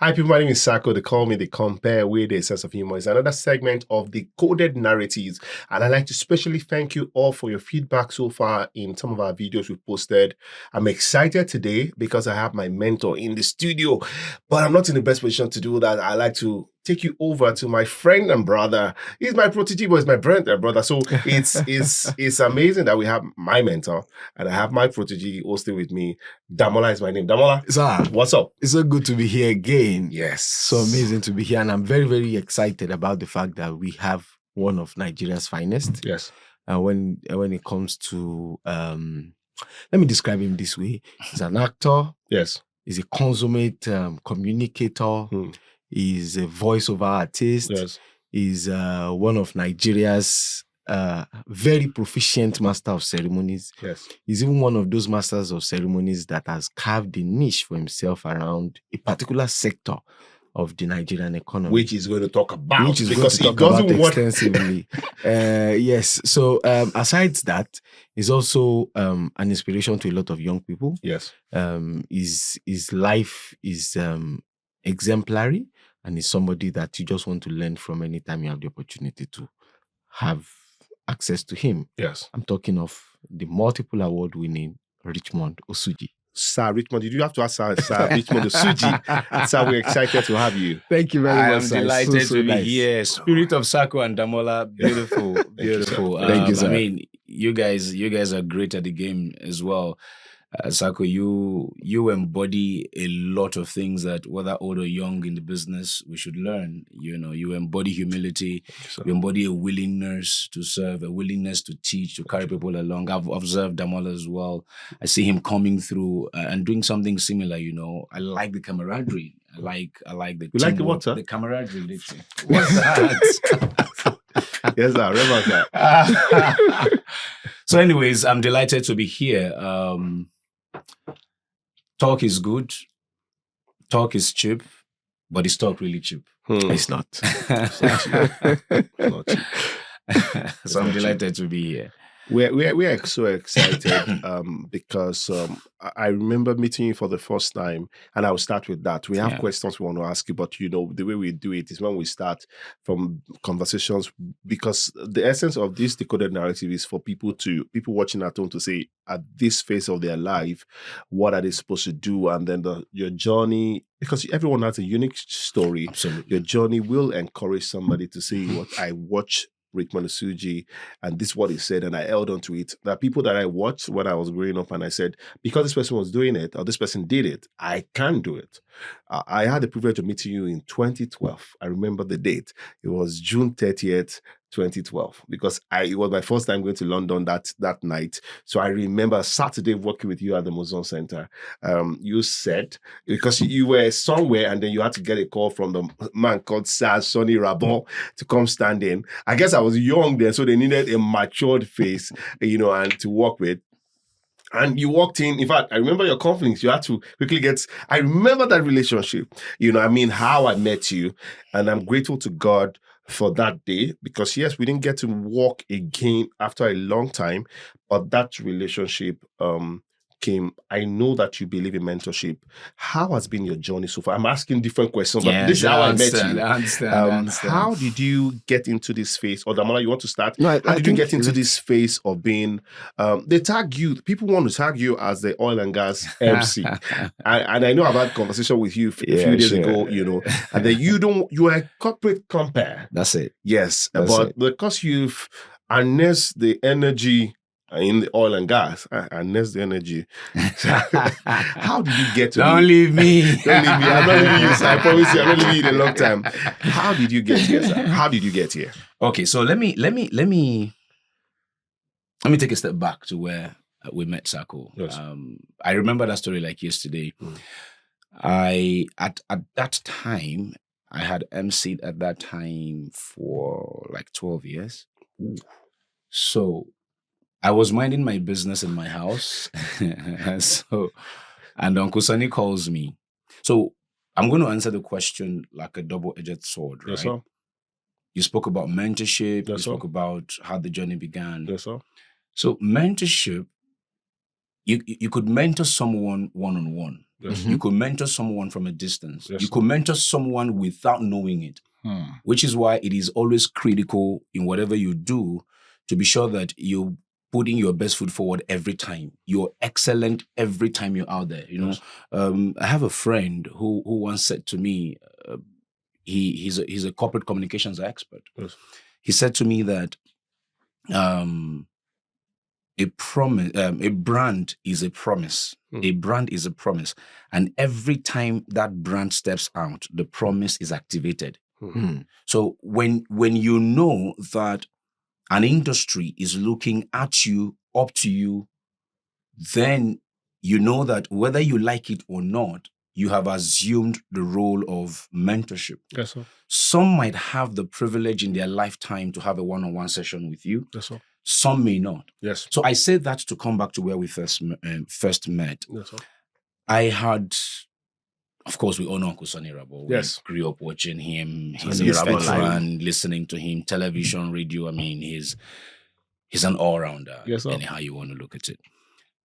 Hi, people. My name is Sako. They call me the Compare with a Sense of Humor. It's another segment of the Coded Narratives. And I'd like to specially thank you all for your feedback so far in some of our videos we've posted. I'm excited today because I have my mentor in the studio, but I'm not in the best position to do that. I like to take you over to my friend and brother. He's my protege, but he's my friend and brother. So it's amazing that we have my mentor and I have my protege hosting with me. Damola is my name. Damola, Sir, what's up? it's so good to be here again. Yes. So amazing to be here. And I'm very, very excited about the fact that we have one of Nigeria's finest. Yes. When it comes to, let me describe him this way. He's an actor. Yes. He's a consummate communicator. He's a voiceover artist. Yes. He's one of Nigeria's very proficient master of ceremonies. Yes. He's even one of those masters of ceremonies that has carved a niche for himself around a particular sector of the Nigerian economy. Which he's going to talk about. Which is because going to talk about extensively. Yes. So aside that, he's also an inspiration to a lot of young people. Yes. His life is exemplary, and he's somebody that you just want to learn from anytime you have the opportunity to have access to him. Yes. I'm talking of the multiple award-winning Richmond Osuji. Sir Richmond, did you have to ask Sir Richmond Osuji? Sir, we're excited to have you. Thank you very much. I'm delighted to be here. Spirit of Sako and Damola, beautiful, beautiful. Thank you, sir. I mean, you guys are great at the game as well. Sako, you embody a lot of things that whether old or young in the business we should learn. You know, you embody humility, you embody a willingness to serve, a willingness to teach, to carry people along. I've observed Damola as well. I see him coming through and doing something similar. You know, I like the camaraderie. I like the. You like the what, sir? The camaraderie, literally. What's that? Yes, sir. Remember that. So, anyways, I'm delighted to be here. Talk is good. Talk is cheap, but is talk really cheap? It's not. It's not cheap. So I'm delighted to be here. We're so excited because I remember meeting you for the first time, and I'll start with that. We have questions we want to ask you, but you know, the way we do it is when we start from conversations, because the essence of this decoded narrative is for people watching at home to say, at this phase of their life, what are they supposed to do? And then your journey, because everyone has a unique story. Absolutely. Your journey will encourage somebody to say, what I watch Richmond Osuji, and this is what he said, and I held on to it. There are people that I watched when I was growing up, and I said, because this person was doing it, or this person did it, I can do it. I had the privilege of meeting you in 2012. I remember the date. It was June 30th, 2012, because it was my first time going to London that night. So I remember Saturday working with you at the Mozon Center. You said, because you were somewhere and then you had to get a call from the man called Sir Sonny Rabon to come stand in. I guess I was young then, so they needed a matured face, you know, and to work with. And you walked in fact, I remember your conflicts. You had to quickly I remember that relationship, you know, I mean, how I met you. And I'm grateful to God for that day, because yes, we didn't get to walk again after a long time, but that relationship came. I know that you believe in mentorship. How has been your journey so far? I'm asking different questions, but this is how I met you. I understand. How did you get into this phase? Or Damola, you want to start? No, how did you get into this phase of being, they tag you, people want to tag you as the oil and gas MC. and I know I've had a conversation with you a few days ago, you know, and then you are a corporate compare. That's it. Yes, but because you've harnessed the energy in the oil and gas, and that's the energy. How did you get to Don't leave me. Don't leave me. I'm not leaving you, sir. I promise you, I'm not leaving you in a long time. How did you get here, sir? How did you get here? Okay, so let me take a step back to where we met Sako. Yes. I remember that story like yesterday. I at that time, I had MC'd at that time for like 12 years. Ooh. So I was minding my business in my house. And Uncle Sonny calls me. So I'm going to answer the question like a double-edged sword, right? Yes, sir. You spoke about mentorship. Yes, you sir. spoke about how the journey began. Yes, sir. So mentorship you could mentor someone one-on-one. Yes. You could mentor someone from a distance. Yes, You sir. could mentor someone without knowing it, which is why it is always critical in whatever you do to be sure that you're putting your best foot forward every time. You're excellent every time you're out there. Yes. I have a friend who once said to me, he's a corporate communications expert. Yes. He said to me that a brand is a promise. A brand is a promise. And every time that brand steps out, the promise is activated. So when you know that an industry is looking at you, up to you, then you know that whether you like it or not, you have assumed the role of mentorship. Yes, sir. Some might have the privilege in their lifetime to have a one-on-one session with you. Yes, sir. Some may not. Yes. So I say that to come back to where we first met. Yes, sir. I had, of course, we all know Uncle Sonny Rabo. Yes. We grew up watching him. He's Sonny a Rabo veteran, listening to him, television, radio. I mean, he's an all-rounder. Yes, sir. Anyhow you want to look at it.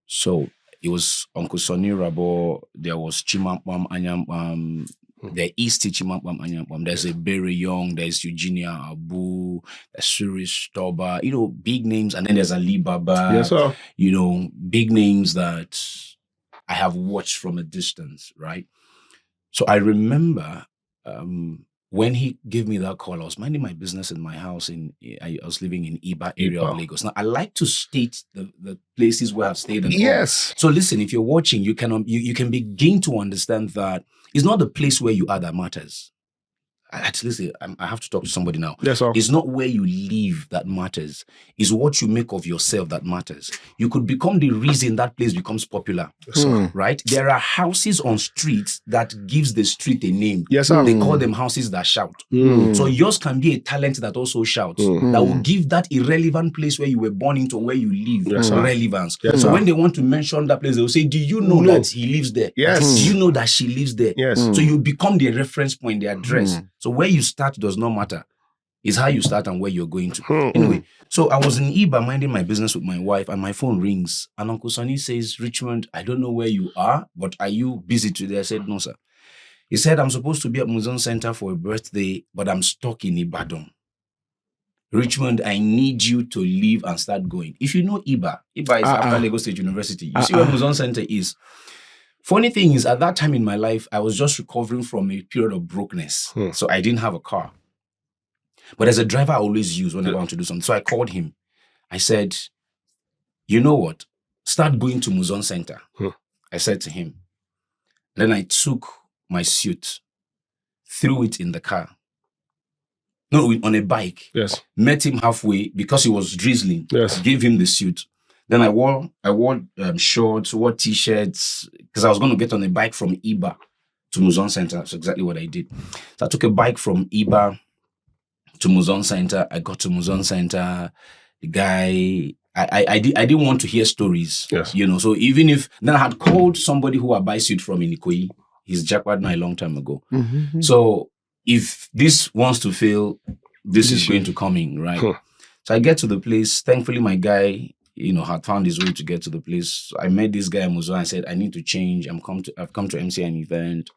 So it was Uncle Sonny Rabo. There was Chimampam Anyampam. There is Chimampam Anyampam. There's a Berry Young. There's Eugenia Abu. There's Surish Toba. Big names. And then there's Ali Baba. Yes, sir. Big names that I have watched from a distance, right? So I remember when he gave me that call, I was minding my business in my house. I was living in Iba area of Lagos. Now, I like to state the places where I've stayed. And Yes. all. So listen, if you're watching, you can begin to understand that it's not the place where you are that matters. At least I have to talk to somebody now. Yes, sir. It's not where you live that matters. It's what you make of yourself that matters. You could become the reason that place becomes popular. Yes, sir. Right? There are houses on streets that gives the street a name. Yes, sir. They call them houses that shout. So yours can be a talent that also shouts. That will give that irrelevant place where you were born into, where you live, Yes, sir. relevance. Yes, so sir. when they want to mention that place, they will say, do you know that he lives there? Yes. Do you know that she lives there? Yes. So you become the reference point, the address. So where you start does not matter. It's how you start and where you're going to. Anyway, so I was in Iba minding my business with my wife, and my phone rings. And Uncle Sonny says, Richmond, I don't know where you are, but are you busy today? I said, no, sir. He said, I'm supposed to be at Museum Center for a birthday, but I'm stuck in Ibadan. Richmond, I need you to leave and start going. If you know Iba is after Lagos State University. You see where Museum Center is. Funny thing is, at that time in my life, I was just recovering from a period of brokenness. So I didn't have a car. But as a driver, I always use whenever I want to do something. So I called him. I said, you know what? Start going to Museum Center. I said to him. Then I took my suit, threw it in the car. No, on a bike. Yes. Met him halfway because he was drizzling. Yes. Gave him the suit. Then I wore shorts, wore t-shirts, because I was going to get on a bike from Iba to Museum Center. That's exactly what I did. So I took a bike from Iba to Museum Center. I got to Museum Center. The guy, I didn't want to hear stories. Yes. So even if, then I had called somebody who I buy suit from in Ikoyi. He's jackward now a long time ago. So if this wants to fail, this is going to come in, right? So I get to the place. Thankfully, my guy, had found his way to get to the place. I met this guy in Muzo. I said, I need to change. I've come to MC an event.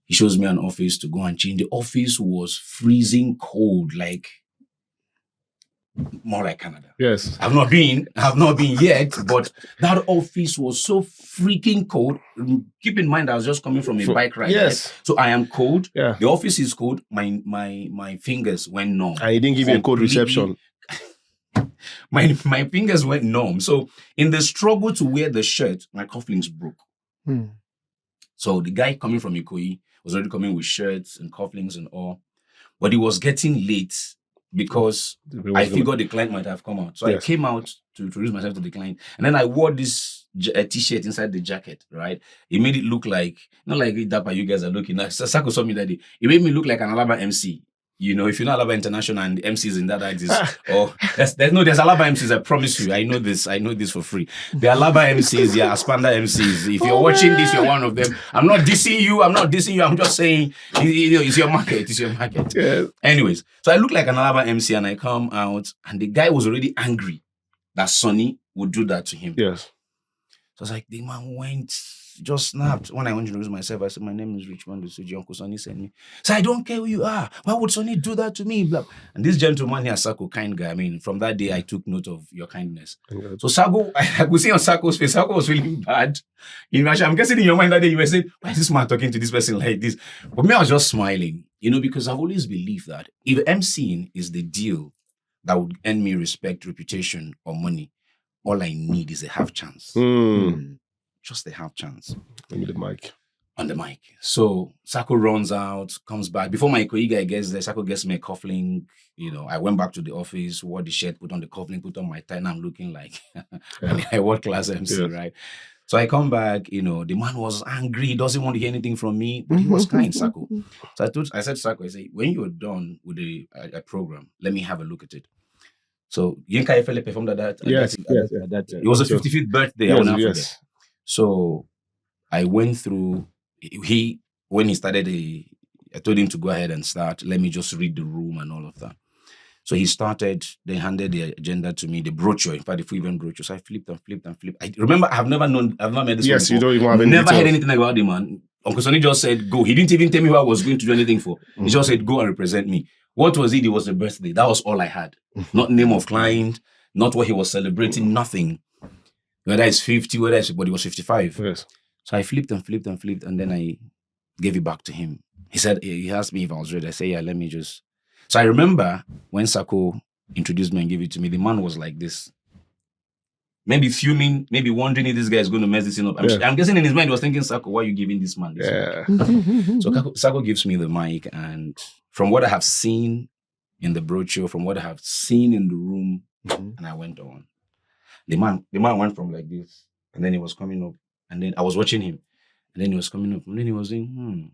He shows me an office to go and change. The office was freezing cold, like more like Canada. Yes. I've not been yet, but that office was so freaking cold. Keep in mind, I was just coming from a bike ride. Yes. Right? So I am cold. Yeah. The office is cold. My fingers went numb. And he didn't give you a cold reception. My fingers went numb. So in the struggle to wear the shirt, my cufflinks broke. So the guy coming from Ikoyi was already coming with shirts and cufflinks and all. But he was getting late because I figured the client might have come out. So Yes. I came out to introduce myself to the client. And then I wore this t-shirt inside the jacket, right? It made it look like, not like Dapper you guys are looking at. Sako saw me that day. It made me look like an Alaba MC. If you know Alaba International and the MCs in that axis, there's Alaba MCs, I promise you. I know this for free. The Alaba MCs, Aspanda MCs. If you're watching this, you're one of them. I'm not dissing you. I'm just saying, it's your market. It's your market. Yes. Anyways, so I look like an Alaba MC and I come out and the guy was already angry that Sonny would do that to him. Yes. So So I was like, the man just snapped. When I went to introduce myself, I said, my name is Richmond Osuji. Uncle Sonny sent me. So I don't care who you are. Why would Sonny do that to me? Blah. And this gentleman here, Sako, kind guy. I mean, from that day, I took note of your kindness. So Sako, I could see on Sako's face, Sako was feeling bad. I'm guessing in your mind that day, you were saying, why is this man talking to this person like this? But me, I was just smiling, because I've always believed that if MCing is the deal that would earn me respect, reputation, or money, all I need is a half chance. Just a half chance. Give me the mic. On the mic. So Sako runs out, comes back. Before my Ikoyi guy gets there, Sako gets me a cufflink. I went back to the office, wore the shirt, put on the cufflink, put on my tie, and I'm looking like a world-class MC, right? So I come back, the man was angry, he doesn't want to hear anything from me, but he was kind, Sako. So I said to Sako, I said, when you're done with a program, let me have a look at it. So Yinka Efele performed at that. It was a 55th birthday. I will not forget. So I went through. When he started, I told him to go ahead and start. Let me just read the room and all of that. So he started. They handed the agenda to me, the brochure. In fact, the full event brochure. So I flipped and flipped and flipped. I remember I've never met this. Yes, man you don't even have any never details. heard anything about the man. Uncle Sonny just said go. He didn't even tell me who I was going to do anything for. He just said go and represent me. What was it? It was a birthday. That was all I had. Not name of client, not what he was celebrating, nothing. Whether it's 50, whether it's, but it was 55. Yes. So I flipped and flipped and flipped, and then I gave it back to him. He asked me if I was ready. I said, yeah, let me just. So I remember when Sako introduced me and gave it to me, the man was like this. Maybe fuming, maybe wondering if this guy is going to mess this thing up. I'm guessing in his mind, he was thinking, Sako, why are you giving this man this? So Sako gives me the mic, and from what I have seen in the brochure, from what I have seen in the room, and I went on. The man went from like this, and then he was coming up, and then I was watching him, and then he was coming up, and then he was saying,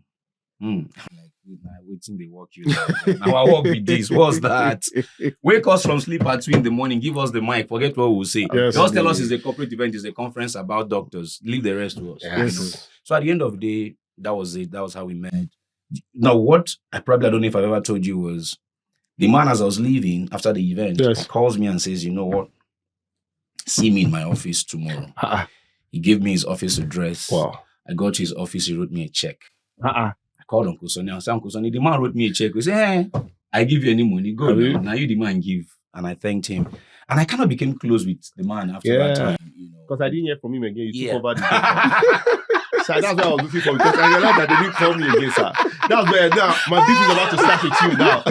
I'm like, waiting they walk you down. Now I walk with this. What's that? Wake us from sleep at 2 a.m, give us the mic, forget what we'll say. Yes, Just tell us it's a corporate event, it's a conference about doctors. Leave the rest to us. Yes. So at the end of the day, that was it. That was how we met. Now, what I don't know if I've ever told you was, the man, as I was leaving after the event, calls me and says, you know what? See me in my office tomorrow. He gave me his office address. Wow. I got to his office. He wrote me a check. I called Uncle Sonny. I said, Uncle Sonny, the man wrote me a check. He said, hey, I give you any money. Go now. Now you the man give. And I thanked him. And I kind of became close with the man after that time. Because I didn't hear from him again. You took over the day. So that's what I was looking for, because I realized that they didn't call me again, sir. That's where now my beef is about to start with you now.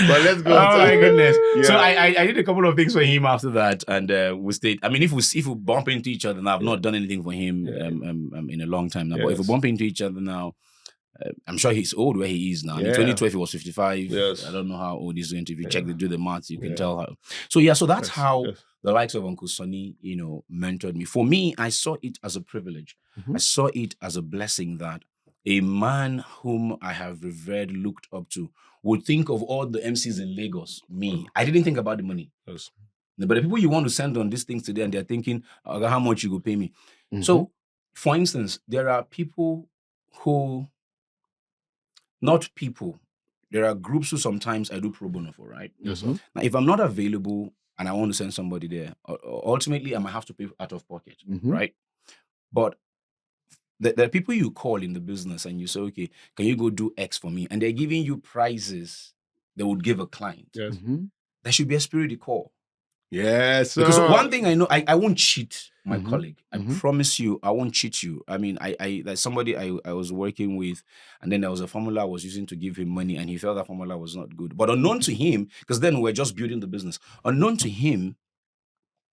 But let's go. Oh my goodness. Yeah. So I did a couple of things for him after that, and we stayed. I mean, if we bump into each other now, I've not done anything for him in a long time now. But if we bump into each other now, I'm sure he's old where he is now. In 2012, he was 55. Yes. I don't know how old he's going to. If you check, do the maths, you can tell how. So so that's how the likes of Uncle Sonny, mentored me. For me, I saw it as a privilege. I saw it as a blessing that a man whom I have revered, looked up to, would think of all the MCs in Lagos. Me, I didn't think about the money. Yes. But the people you want to send on these things today, and they're thinking, how much you go pay me. So, for instance, there are people who, not people, there are groups who sometimes I do pro bono for, right? Yes, sir. Now, if I'm not available and I want to send somebody there, ultimately I might have to pay out of pocket, right? But there are people you call in the business and you say, okay, can you go do X for me? And they're giving you prizes they would give a client. Yes. There should be a spirit call. Yes, sir. Because one thing I know, I won't cheat my colleague. I promise you, I won't cheat you. I mean, there's somebody I was working with, and then there was a formula I was using to give him money, and he felt that formula was not good. But unknown to him, because then we're just building the business, unknown to him,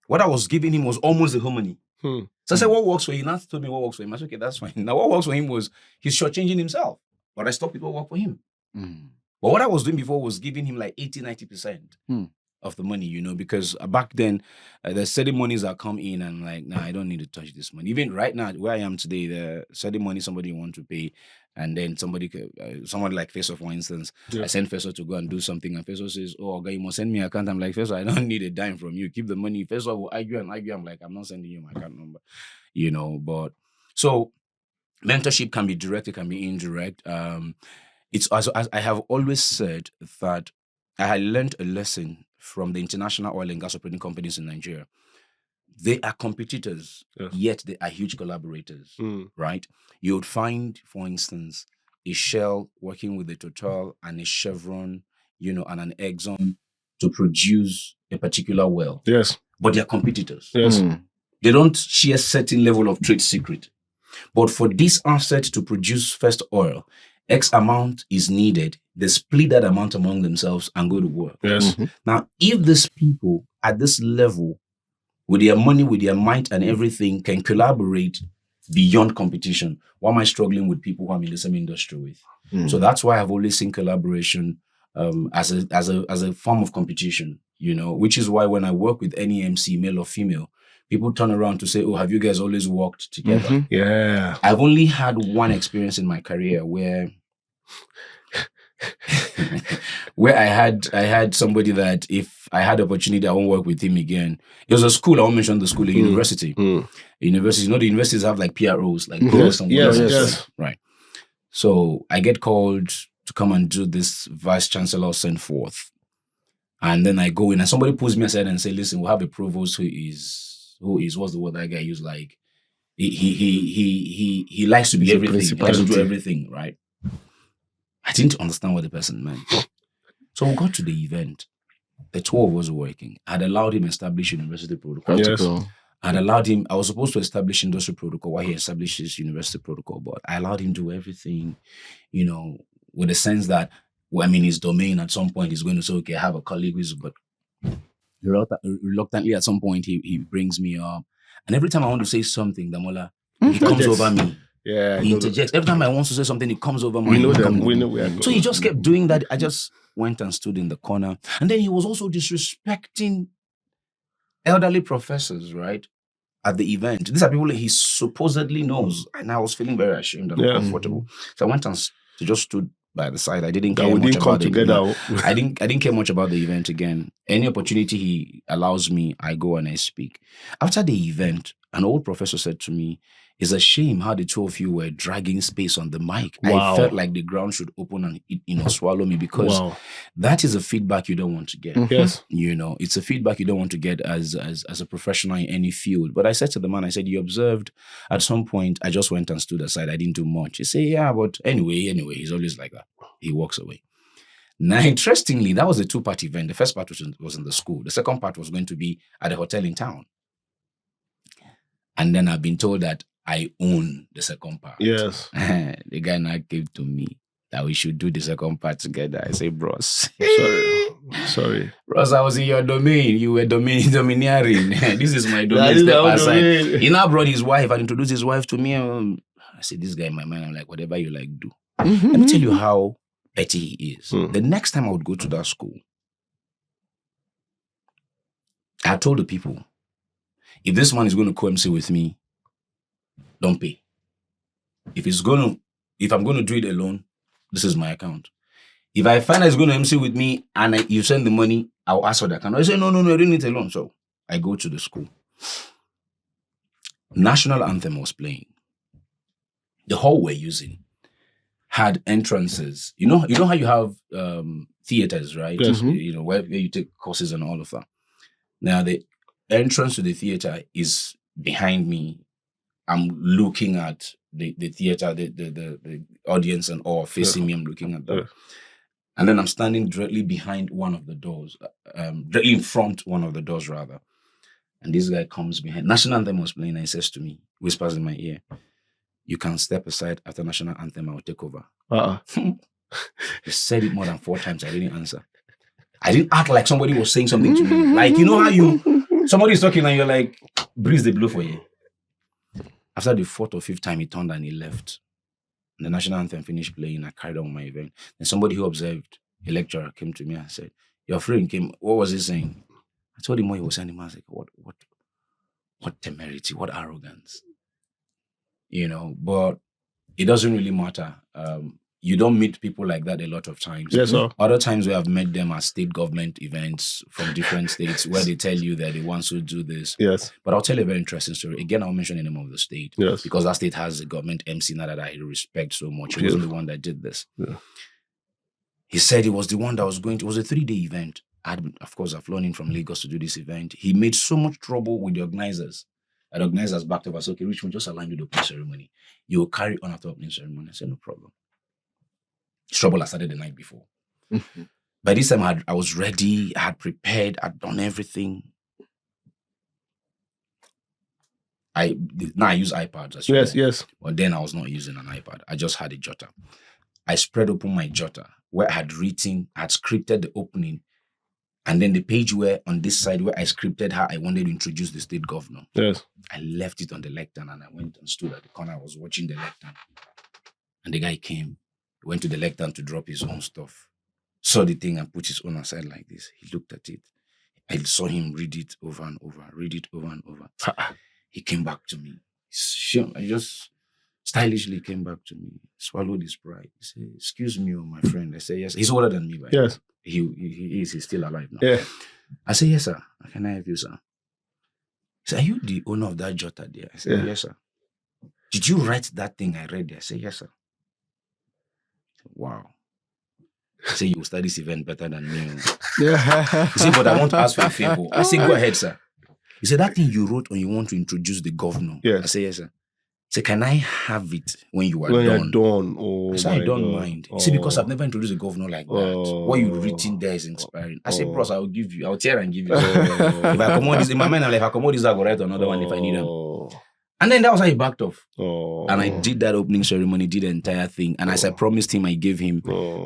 what I was giving him was almost the whole money. So I said, what works for you? Now he told me what works for him. I said, okay, that's fine. Now what works for him was he's shortchanging himself. But I stopped people who work for him. But what I was doing before was giving him like 80-90% of the money, because back then, the ceremonies that come in and like, nah, I don't need to touch this money. Even right now, where I am today, the ceremony somebody want to pay, and then somebody like Faisal, for instance, I send Faisal to go and do something, and Faisal says, oh, okay, you must send me an account. I'm like, Faisal, I don't need a dime from you. Keep the money. Faisal will argue and argue. I'm like, I'm not sending you my account number, but so mentorship can be direct, it can be indirect. It's as I have always said that I had learned a lesson from the international oil and gas operating companies in Nigeria. they are competitors, Yes. yet they are huge collaborators, Mm. right? You would find, for instance, a Shell working with a Total and a Chevron, and an Exxon to produce a particular well, Yes. but they're competitors. Yes. Mm. They don't share certain level of trade secret. But for this asset to produce first oil, X amount is needed. They split that amount among themselves and go to work. Yes. Mhm. Now, if these people at this level, with their money, with their might and everything, can collaborate beyond competition, why am I struggling with people who I'm in the same industry with? Mm. So that's why I've always seen collaboration as a form of competition, which is why when I work with any MC, male or female, people turn around to say, oh, have you guys always worked together? Mhm. Yeah. I've only had one experience in my career where I had somebody that if I had opportunity, I won't work with him again. It was a school, I won't mention the school, a university. Mm. Universities, the universities have like PROs, like Mhm. provost and Yes, whatever. yes. Right. So I get called to come and do this vice chancellor send forth. And then I go in and somebody pulls me aside and say, listen, we'll have a provost who is what's the word that guy used? Like he likes to be He's a everything. He likes to do principality. everything, right? I didn't understand what the person meant. So we got to the event. The two of us were working. I'd allowed him establish university protocol. Protocol. I'd allowed him, I was supposed to establish industry protocol while he establishes university protocol, but I allowed him to do everything, with the sense that, his domain at some point he's going to say, okay, I have a colleague who's, but reluctantly at some point he brings me up. And every time I want to say something, Damola, he comes Interjects. over me. Yeah. He interjects. Every time I want to say something, he comes over me. We know He them. comes We over know me. we are So he just kept doing that. I just went and stood in the corner. And then he was also disrespecting elderly professors, right? At the event. These are people that he supposedly knows. And I was feeling very ashamed and Yeah. uncomfortable. So I went and just stood by the side. I didn't that care we much didn't come about it. together. No, I didn't care much about the event again. Any opportunity he allows me, I go and I speak. After the event, an old professor said to me, it's a shame how the two of you were dragging space on the mic. Wow. I felt like the ground should open and swallow me because Wow. that is a feedback you don't want to get. Yes. It's a feedback you don't want to get as a professional in any field. But I said to the man, I said, you observed at some point, I just went and stood aside. I didn't do much. He said, yeah, but anyway, he's always like that. He walks away. Now, interestingly, that was a 2-part event. The first part was in the school. The second part was going to be at a hotel in town. And then I've been told that I own the second part. Yes. The guy now came to me that we should do the second part together. I say, bros. Sorry. Bros, I was in your domain. You were domineering. This is my That domain. is Step our aside. domain. He now brought his wife and introduced his wife to me. I said, this guy in my mind, I'm like, whatever you like, do. Let me tell you how petty he is. Hmm. The next time I would go to that school, I told the people, if this man is going to co-MC with me, don't pay. If I'm going to do it alone, this is my account. If I find that he's going to MC with me and you send the money, I'll ask for the account. I say, no, I don't need it alone. So I go to the school. National anthem was playing. The hall we're using had entrances. You know how you have theaters, right? Yes. Where you take courses and all of that. Now the entrance to the theater is behind me. I'm looking at the theater, the audience and all facing me. I'm looking at them. Yeah. And then I'm standing directly behind one of the doors, directly in front one of the doors rather. And this guy comes behind. National anthem was playing and he says to me, whispers in my ear, you can step aside after national anthem, I will take over. He said it more than 4 times. I didn't answer. I didn't act like somebody was saying something to me. Like, you know how somebody's talking and you're like, breeze the blow for you. After the 4th or 5th time, he turned and he left. And the national anthem finished playing. I carried on my event. Then somebody who observed, a lecturer, came to me and said, your friend came, what was he saying? I told him what he was saying. I was like, what temerity, what arrogance. But it doesn't really matter. You don't meet people like that a lot of times. Yes, sir. Other times we have met them at state government events from different states where they tell you they're the ones who do this. Yes. But I'll tell you a very interesting story. Again, I'll mention the name of the state. Yes. Because that state has a government MC now that I respect so much. He Yes. wasn't the one that did this. Yeah. He said he was the one that was it was a 3-day event. Of course, I've flown in from Lagos to do this event. He made so much trouble with the organizers. And the organizers backed up. I said, okay, Richmond, just allow me to do the opening ceremony. You will carry on after the opening ceremony. I said, no problem. Trouble had started the night before. By this time, I was ready. I had prepared. I'd done everything. Now I use iPads. As you know. Yes. But then I was not using an iPad. I just had a jotter. I spread open my jotter where I had scripted the opening. And then the page where on this side where I scripted how I wanted to introduce the state governor. Yes. I left it on the lectern and I went and stood at the corner. I was watching the lectern. And the guy came, went to the lectern to drop his own stuff. Saw the thing and put his own aside like this. He looked at it. I saw him read it over and over. He came back to me. I just stylishly came back to me, swallowed his pride. He said, excuse me, my friend. I said, yes. He's older than me, by the way. He's still alive now. Yeah. I said, yes, sir. Can I help you, sir? He said, are you the owner of that jotter there? I said, yes, sir. Did you write that thing I read there? I said, yes, sir. I said, wow. I said, you will start this event better than me. He said, but I want to ask for a favor. I said, go ahead, sir. He said, that thing you wrote when you want to introduce the governor. Yes. I said, yes, sir. He said, can I have it when you are When done? you're done. Oh, I said, I don't mind. He said, because I've never introduced a governor like that. What you've written there is inspiring. I said, bros, I'll tear and give you. If I commode this, in my mind, I'm like, if I commode this, I'll go write another one if I need them. And then that was how he backed off. And I did that opening ceremony, did the entire thing. And as I promised him, I gave him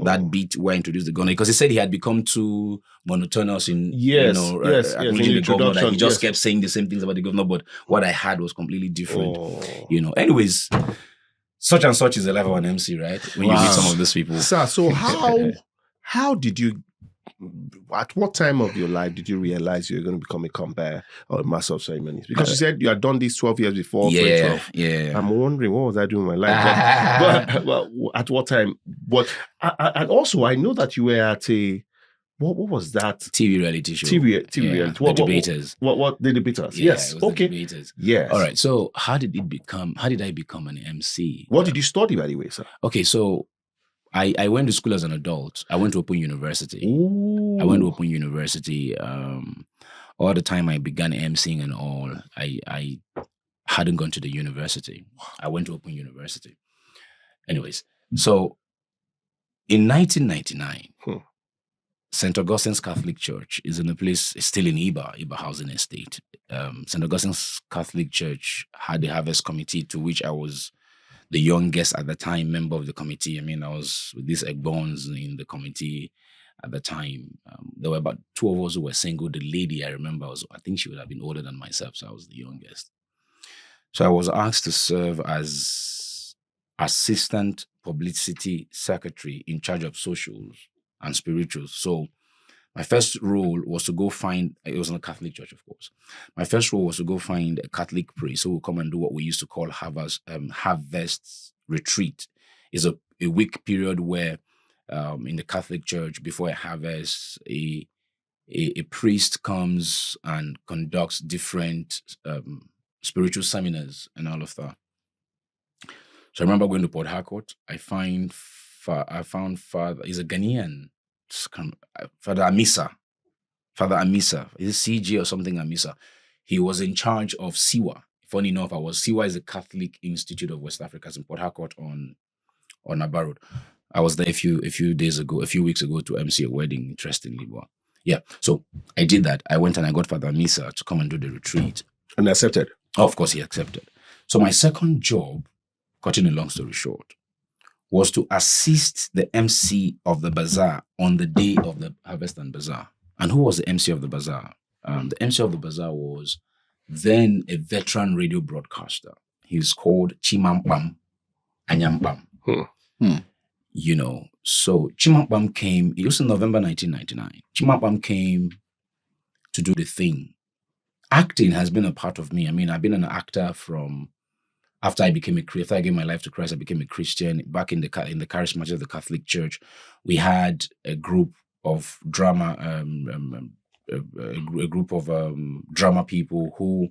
that beat where I introduced the governor. Because he said he had become too monotonous in acknowledging the governor. That he just kept saying the same things about the governor, but what I had was completely different. Anyways, such and such is the life of an MC, right? When you meet some of those people. Sir, so how did you, at what time of your life did you realize you were going to become a compere or a master of ceremonies? Because you said you had done this 12 years before. Yeah. I'm wondering, what was I doing with my life? but at what time? But and also, I know that you were at a, what was that? TV reality show. TV reality. The Debaters. What the Debaters? Yeah, yes. It was okay. The Debaters. Yes. All right. So how did I become an MC? What did you study, by the way, sir? Okay, so I went to school as an adult. I went to Open University. Ooh. I went to Open University. All the time I began emceeing and all, I hadn't gone to the university. I went to Open University. Anyways, so in 1999, St. Augustine's Catholic Church is in a place, it's still in Iba Housing Estate. St. Augustine's Catholic Church had a harvest committee to which I was the youngest at the time member of the committee. I mean, I was with these Egbons in the committee at the time. There were about 2 of us who were single. The lady I remember I think she would have been older than myself, so I was the youngest. So I was asked to serve as assistant publicity secretary in charge of socials and spirituals. So my first role was to go find, it was in a Catholic church, of course. My first role was to go find a Catholic priest who would come and do what we used to call harvest retreat. It's a week period where in the Catholic church, before a harvest, a priest comes and conducts different spiritual seminars and all of that. So I remember going to Port Harcourt. I found Father, he's a Ghanaian, Father Amisa. Is it CG or something Amisa? He was in charge of SIWA. Funny enough, SIWA is a Catholic Institute of West Africa in Port Harcourt on Aba Road. I was there a few weeks ago to MC a wedding, interestingly. But yeah, so I did that. I went and I got Father Amisa to come and do the retreat. And accepted? Oh, of course, he accepted. So my second job, cutting a long story short, was to assist the MC of the bazaar on the day of the harvest and bazaar. And who was the MC of the bazaar? The MC of the bazaar was then a veteran radio broadcaster. He's called Chimampam Anyampam. So Chimampam came, it was in November 1999. Chimampam came to do the thing. Acting has been a part of me. I mean, I've been an actor from after I gave my life to Christ. I became a Christian. Back in the charismatic of the Catholic Church, we had a group of drama, drama people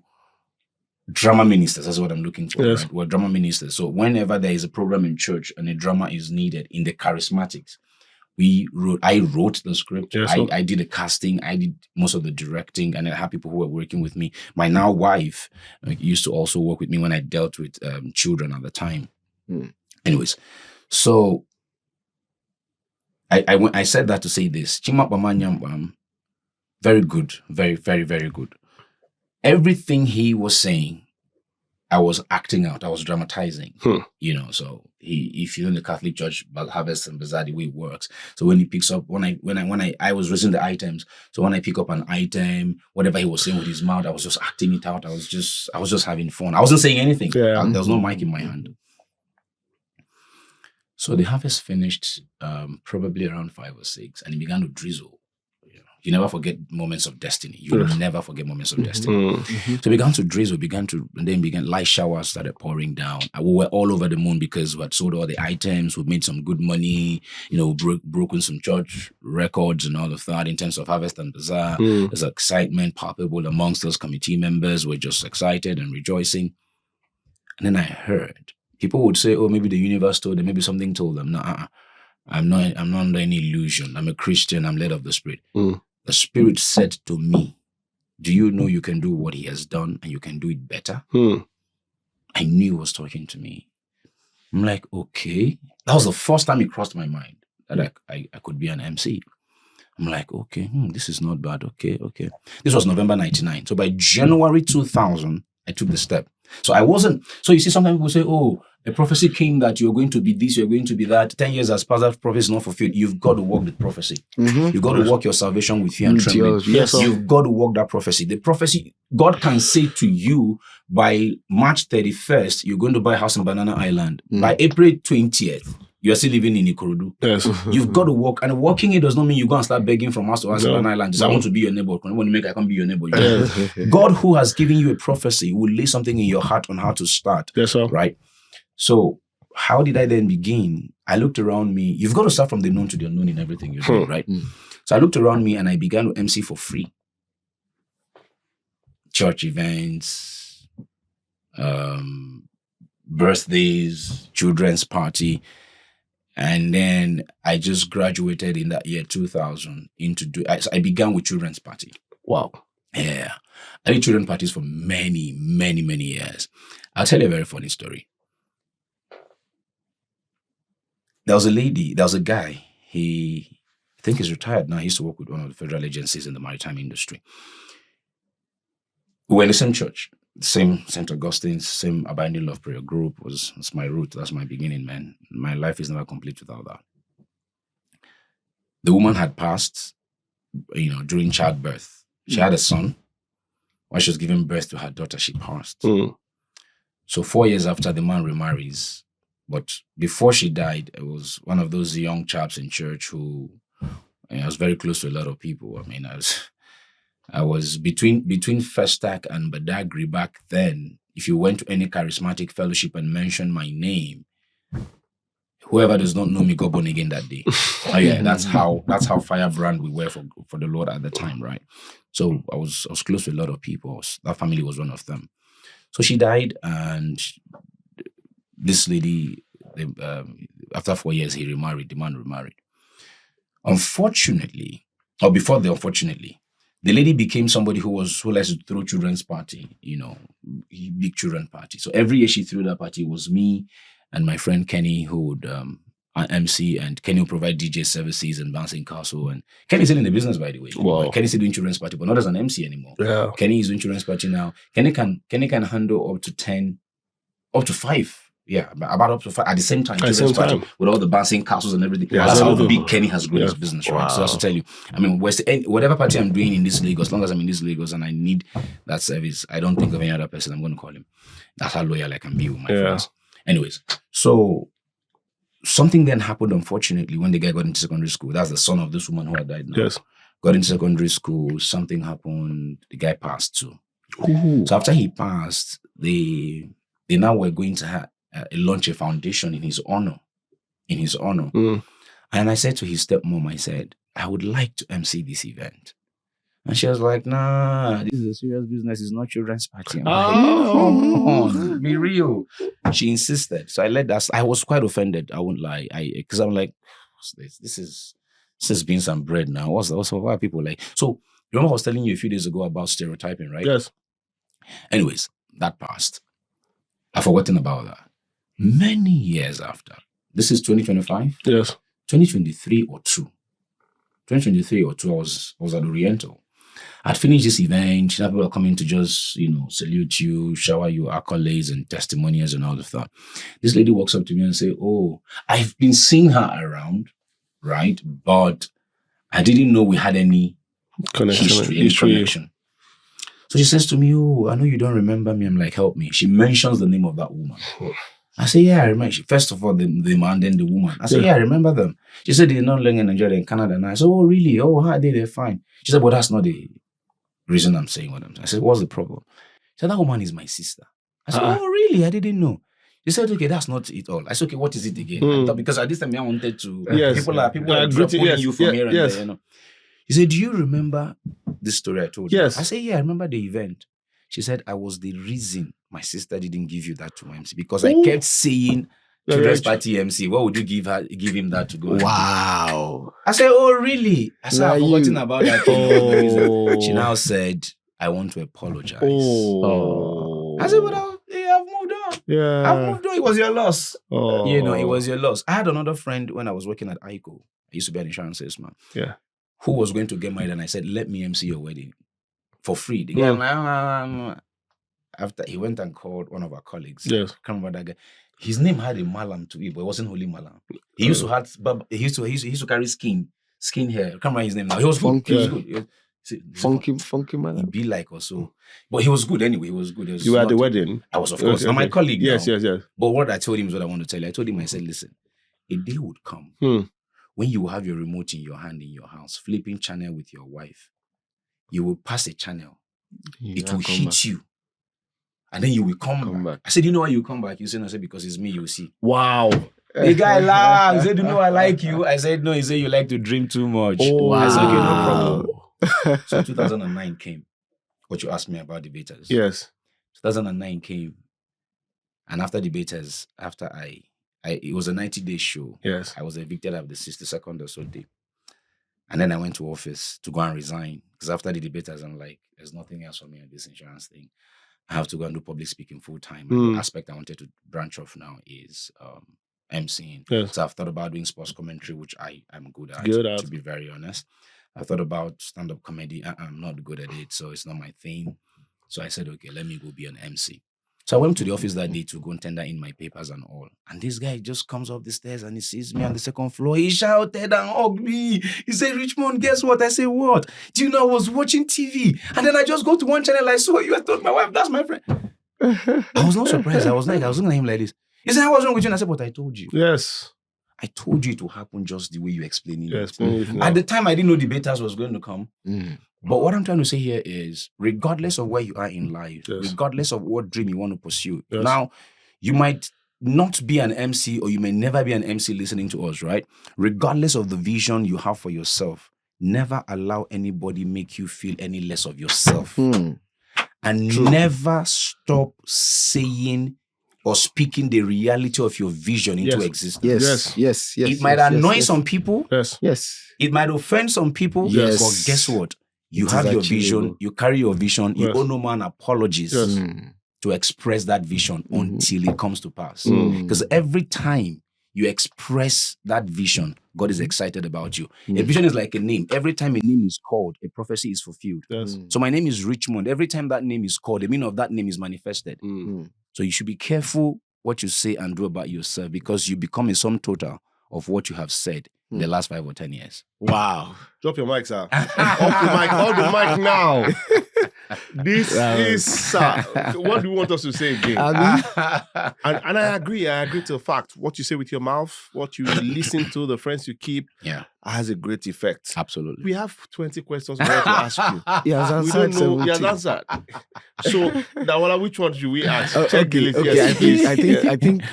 drama ministers. That's what I'm looking for. Yes. Right? We're drama ministers. So whenever there is a program in church and a drama is needed in the charismatics, I wrote the script. Yes, sir. I did the casting. I did most of the directing, and I had people who were working with me. My now wife used to also work with me when I dealt with children at the time. Anyways, so I said that to say this. Chima Bamanyam, very good, very, very, very good. Everything he was saying, I was acting out. I was dramatizing. So if you know the Catholic Church, Harvest and Bazaar, the way it works. So when he picks up, when I was raising the items. So when I pick up an item, whatever he was saying with his mouth, I was just acting it out. I was just having fun. I wasn't saying anything. Yeah. There was no mic in my hand. So the harvest finished probably around 5 or 6, and it began to drizzle. You never forget moments of destiny. You will never forget moments of destiny. So it began to drizzle, and then light showers started pouring down. And we were all over the moon because we had sold all the items, we made some good money, broken some church records and all of that in terms of Harvest and Bazaar. There's excitement palpable amongst those committee members. We're just excited and rejoicing. And then I heard people would say, oh, maybe the universe told them, maybe something told them. No, I'm not under any illusion. I'm a Christian. I'm led of the Spirit. The Spirit said to me, do you know you can do what he has done and you can do it better? I knew he was talking to me. I'm like, okay. That was the first time it crossed my mind that I could be an MC. I'm like, okay, this is not bad. Okay. This was November 1999. So by January 2000, I took the step. So you see, sometimes people say, oh, a prophecy came that you're going to be this, you're going to be that. 10 years has passed, that prophecy is not fulfilled. You've got to walk the prophecy. You've got to walk your salvation with fear and trembling. Yes, you've got to walk that prophecy. The prophecy, God can say to you, by March 31st, you're going to buy a house in Banana Island. By April 20th, you're still living in Ikorodu. Yes. You've got to walk. And walking it does not mean you go and start begging from house to house in Banana Island. Just, I want to be your neighbor. I want to make I can be your neighbor. God, who has given you a prophecy, will lay something in your heart on how to start. Yes, sir. Right? So how did I then begin? I looked around me. You've got to start from the known to the unknown in everything you're doing, right? So I looked around me and I began to MC for free. Church events, birthdays, children's party. And then I just graduated in that year 2000 I began with children's party. Wow. Yeah. I did children's parties for many, many, many years. I'll tell you a very funny story. There was a guy, I think he's retired now. He used to work with one of the federal agencies in the maritime industry. We were in the same church, same St. Augustine's, same Abiding Love Prayer Group. That's my root. That's my beginning, man. My life is never complete without that. The woman had passed, during childbirth. She had a son. When she was giving birth to her daughter, she passed. So 4 years after, the man remarries. But before she died, it was one of those young chaps in church who I was very close to a lot of people. I mean, I was between Festac and Badagry back then. If you went to any charismatic fellowship and mentioned my name, whoever does not know me got born again that day. Oh yeah, that's how firebrand we were for the Lord at the time, right? So I was close to a lot of people. That family was one of them. So she died, and this lady, after 4 years, the man remarried. Unfortunately, the lady became somebody who likes to throw children's party, big children party. So every year she threw that party, it was me and my friend Kenny who would MC, and Kenny would provide DJ services and bouncing castle. And Kenny's still in the business, by the way. Wow. Kenny's still doing children's party, but not as an MC anymore. Yeah. Kenny is doing children's party now. Kenny can handle up to 5. Yeah, about up to 5 at the same time. With all the bouncing castles and everything. Yeah, that's how big Kenny has grown his business, right? Wow. So that's to tell you. I mean, whatever party I'm doing in this Lagos, as long as I'm in this Lagos and I need that service, I don't think of any other person I'm going to call him. That's how loyal I can be with my friends. Anyways, so something then happened, unfortunately, when the guy got into secondary school. That's the son of this woman who had died now. Yes. Got into secondary school, something happened, the guy passed too. Ooh. So after he passed, they now were going to launch a foundation in his honor. And I said to his stepmom, I said, I would like to MC this event. And she was like, nah, this is a serious business. It's not children's party. I'm like, come on, be real. She insisted. So I let that. I was quite offended. I won't lie. Because I'm like, this is Says beans and bread now. Why are people like? So, remember I was telling you a few days ago about stereotyping, right? Yes. Anyways, that passed. I've forgotten about that. Many years after, this is 2025? Yes. 2023 or 2. 2023 or 2, I was at Oriental. I'd finished this event. People were coming to just, salute you, shower you accolades and testimonials and all of that. This lady walks up to me and say, "Oh, I've been seeing her around, right? But I didn't know we had any connection. So she says to me, "Oh, I know you don't remember me." I'm like, "Help me." She mentions the name of that woman. I say, "Yeah, I remember." First of all, the man, then the woman. I say, "Yeah, I remember them." She said, "They're not living in Nigeria, in Canada." And I said, "Oh, really? Oh, how are they? They're fine." She said, "But that's not the reason I'm saying what I'm saying." I said, "What's the problem?" She said, "That woman is my sister." I said, "Oh, really? I didn't know." She said, "Okay, that's not it all." I said, "Okay, what is it again?" I thought, because at this time I wanted to. People are pulling you from here and there. She said, "Do you remember this story I told you?" I said, "Yeah, I remember the event." She said, "I was the reason my sister didn't give you that to MC, because I kept saying children's party MC. What would you give him that to go?" Wow. I said, "Oh, really?" I said, "I've forgotten about that." She now said, "I want to apologize." I said, "Well, I've moved on. Yeah. I've moved on. It was your loss. Oh. It was your loss." I had another friend when I was working at ICO. I used to be an insurance salesman. Yeah. Who was going to get married, and I said, "Let me MC your wedding for free." The guy, like, after he went and called one of our colleagues. Yes. I can't remember that guy. His name had a malam to it, but it wasn't holy malam. He used to carry skin hair. I can't remember his name now. He was good. He was good. Funky man. He'd be like also. But he was good anyway. He was good. You were at the wedding? I was, of course. Okay, my colleague now. Yes. But what I told him is what I want to tell you. I told him, I said, "Listen, a day would come when you will have your remote in your hand in your house, flipping channel with your wife. You will pass a channel. It will hit you. And then you will come back." I said, "You know why you come back?" You said, "I said, because it's me, you see." Wow. The guy laughed. He said, "You know I like you." I said, "No." He said, "You like to dream too much." Oh, I said, "Okay, no problem." So 2009 came. What you asked me about debaters. Yes. 2009 came. And after debaters, it was a 90-day show. Yes. I was evicted of the 62nd or so day. And then I went to office to go and resign. Because after the debaters, I'm like, there's nothing else for me on this insurance thing. I have to go and do public speaking full time. And the aspect I wanted to branch off now is MCing. Yes. So I've thought about doing sports commentary, which I am good at, to be very honest. I thought about stand-up comedy. I'm not good at it, so it's not my thing. So I said, okay, let me go be an MC. So I went to the office that day to go and tender in my papers and all. And this guy just comes up the stairs and he sees me on the second floor. He shouted and hugged me. He said, "Richmond, guess what?" I said, "What?" "Do you know I was watching TV? And then I just go to one channel. I saw you. I told my wife, that's my friend." I was not surprised. I was looking at him like this. He said, "What's wrong with you?" And I said, "But I told you." Yes. I told you it will happen just the way you explained it. Yes. At the time, I didn't know debaters was going to come. But what I'm trying to say here is, regardless of where you are in life, regardless of what dream you want to pursue, now, you might not be an MC or you may never be an MC listening to us, right? Regardless of the vision you have for yourself, never allow anybody make you feel any less of yourself. And never stop saying or speaking the reality of your vision into existence. Yes. It might annoy some people. Yes. It might offend some people. Yes. But guess what? You have your vision. You carry your vision. You owe no man apologies to express that vision until it comes to pass. Because every time you express that vision, God is excited about you. A vision is like a name. Every time a name is called, a prophecy is fulfilled. So my name is Richmond. Every time that name is called, the meaning of that name is manifested. So you should be careful what you say and do about yourself, because you become a sum total of what you have said in the last 5 or 10 years. Wow. Drop your mic, sir. Off the mic now. This is, what do you want us to say again? And I agree to a fact. What you say with your mouth, what you listen to, the friends you keep, has a great effect. Absolutely. We have 20 questions we want to ask you. He has answered. We don't know. He has answered. So, Dawola, which one should we ask? Check the list. Okay, I think.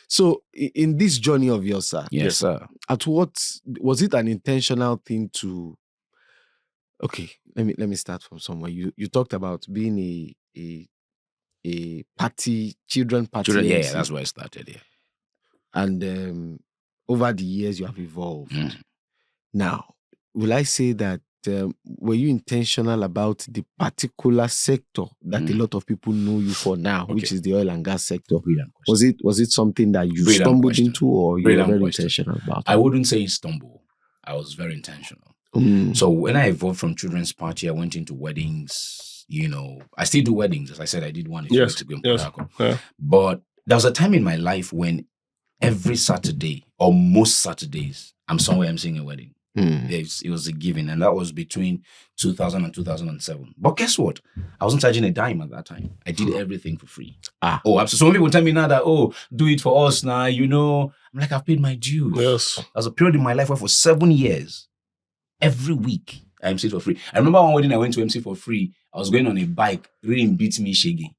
So, in this journey of yours, sir. Yes, sir. At what was it an intentional thing to? Okay, let me start from somewhere. You talked about being a party, children party. Yeah, that's where I started. Yeah. And over the years, you have evolved. Now, will I say that were you intentional about the particular sector that a lot of people know you for now, which Okay. is the oil and gas sector? Brilliant question. Was it something that you Brilliant stumbled question. into, or you were Brilliant very question. intentional about I it? wouldn't say stumble. I was very intentional. Mm. So when I evolved from children's party, I went into weddings. I still do weddings. As I said, I did one a few weeks ago in Port Harcourt. Yeah. But there was a time in my life when every Saturday or most Saturdays, I'm somewhere emceeing a wedding. Mm. It was a given, and that was between 2000 and 2007. But guess what? I wasn't charging a dime at that time. I did everything for free. Oh, absolutely. So many people tell me now that, do it for us now, I'm like, I've paid my dues. Yes. There was a period in my life where for 7 years, every week, I emceed for free. I remember one wedding I went to MC for free. I was going on a bike. Rain beat me shaggy.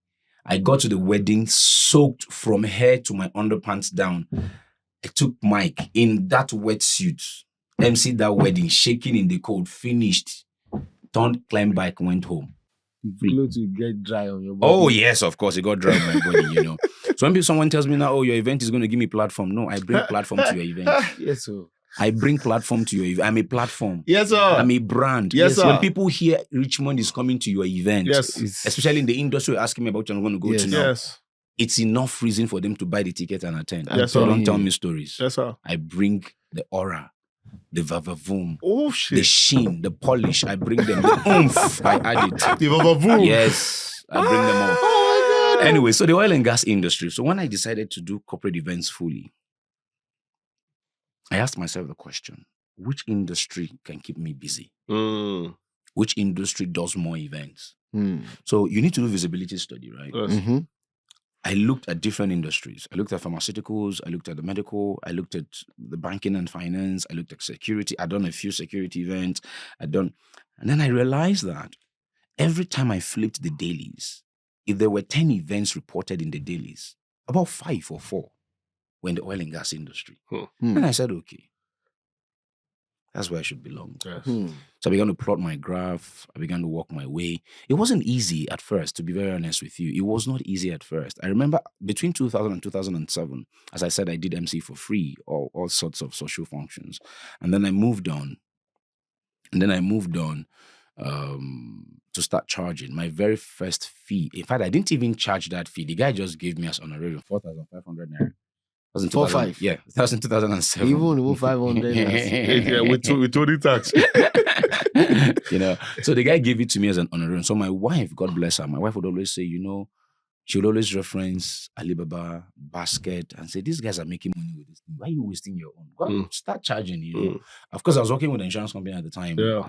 I got to the wedding soaked from hair to my underpants down. I took Mike in that wetsuit, emceed that wedding, shaking in the cold, finished, turned, climbed bike, went home. Clothes will get dry on your body. Oh, yes, of course. It got dry on my body, So when someone tells me now, your event is going to give me platform. No, I bring platform to your event. Yes, sir. I bring platform to your event. I'm a platform. Yes, sir. I'm a brand. Yes, sir. When people hear Richmond is coming to your event, Yes. especially in the industry you're asking me about, I'm going to go to now. Yes. It's enough reason for them to buy the ticket and attend. Yes, So sir. don't tell me stories. Yes, sir. I bring the aura, the vavavoom, Oh, the shit. sheen, the polish. I bring them. The oomph, I add it. The vavavoom. Yes, I bring them all. Oh, my God. Anyway, so the oil and gas industry. So when I decided to do corporate events fully, I asked myself the question, which industry can keep me busy? Mm. Which industry does more events? Mm. So you need to do visibility study, right? Yes. Mm-hmm. I looked at different industries. I looked at pharmaceuticals. I looked at the medical. I looked at the banking and finance. I looked at security. I'd done a few security events. And then I realized that every time I flipped the dailies, if there were 10 events reported in the dailies, about 5 or 4 were in the oil and gas industry. Mm. And I said, okay, that's where I should belong. Yes. Mm. So I began to plot my graph. I began to walk my way. It wasn't easy at first, to be very honest with you. It was not easy at first. I remember between 2000 and 2007, as I said, I did MC for free, all sorts of social functions. And then I moved on. To start charging my very first fee. In fact, I didn't even charge that fee. The guy just gave me as honorarium 4,500 naira. That was in 4,500. Yeah, that was in 2007. Even 500. Yeah, with Tony tax. So the guy gave it to me as an honorarium. So my wife, God bless her, my wife would always say, she would always reference Alibaba, Basket, and say, these guys are making money with this thing. Why are you wasting your own? Go start charging, Of course, I was working with an insurance company at the time. Yeah.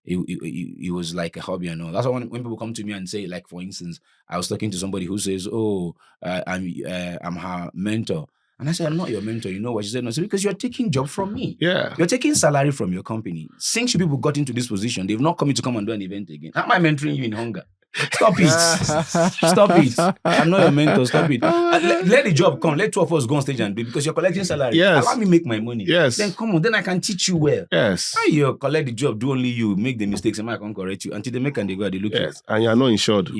It was like a hobby and all. That's why when people come to me and say, like, for instance, I was talking to somebody who says, I'm her mentor. And I said, I'm not your mentor. You know what? She said, no, because you're taking job from me. Yeah. You're taking salary from your company. Since you people got into this position, they've not come to come and do an event again. How am I mentoring you in hunger? Stop it. Stop it. I'm not your mentor. Stop it. Let the job come. Let 2 of us go on stage and do it because you're collecting salary. Yes. Allow me make my money. Yes. Then come on. Then I can teach you well. Yes. How you collect the job, do only you, make the mistakes, and I can correct you. Until they make and they go and they look Yes. And you're not insured.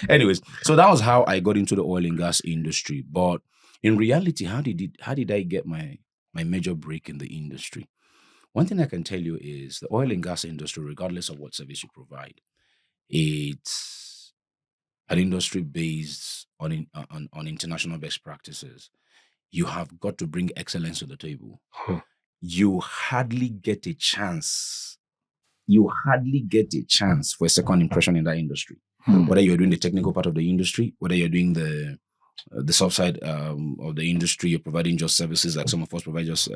Anyways, so that was how I got into the oil and gas industry. But in reality, how did I get my major break in the industry? One thing I can tell you is the oil and gas industry, regardless of what service you provide, it's an industry based on international best practices. You have got to bring excellence to the table. You hardly get a chance. For a second impression in that industry. Whether you're doing the technical part of the industry, whether you're doing the soft side of the industry, you're providing just services like some of us provide just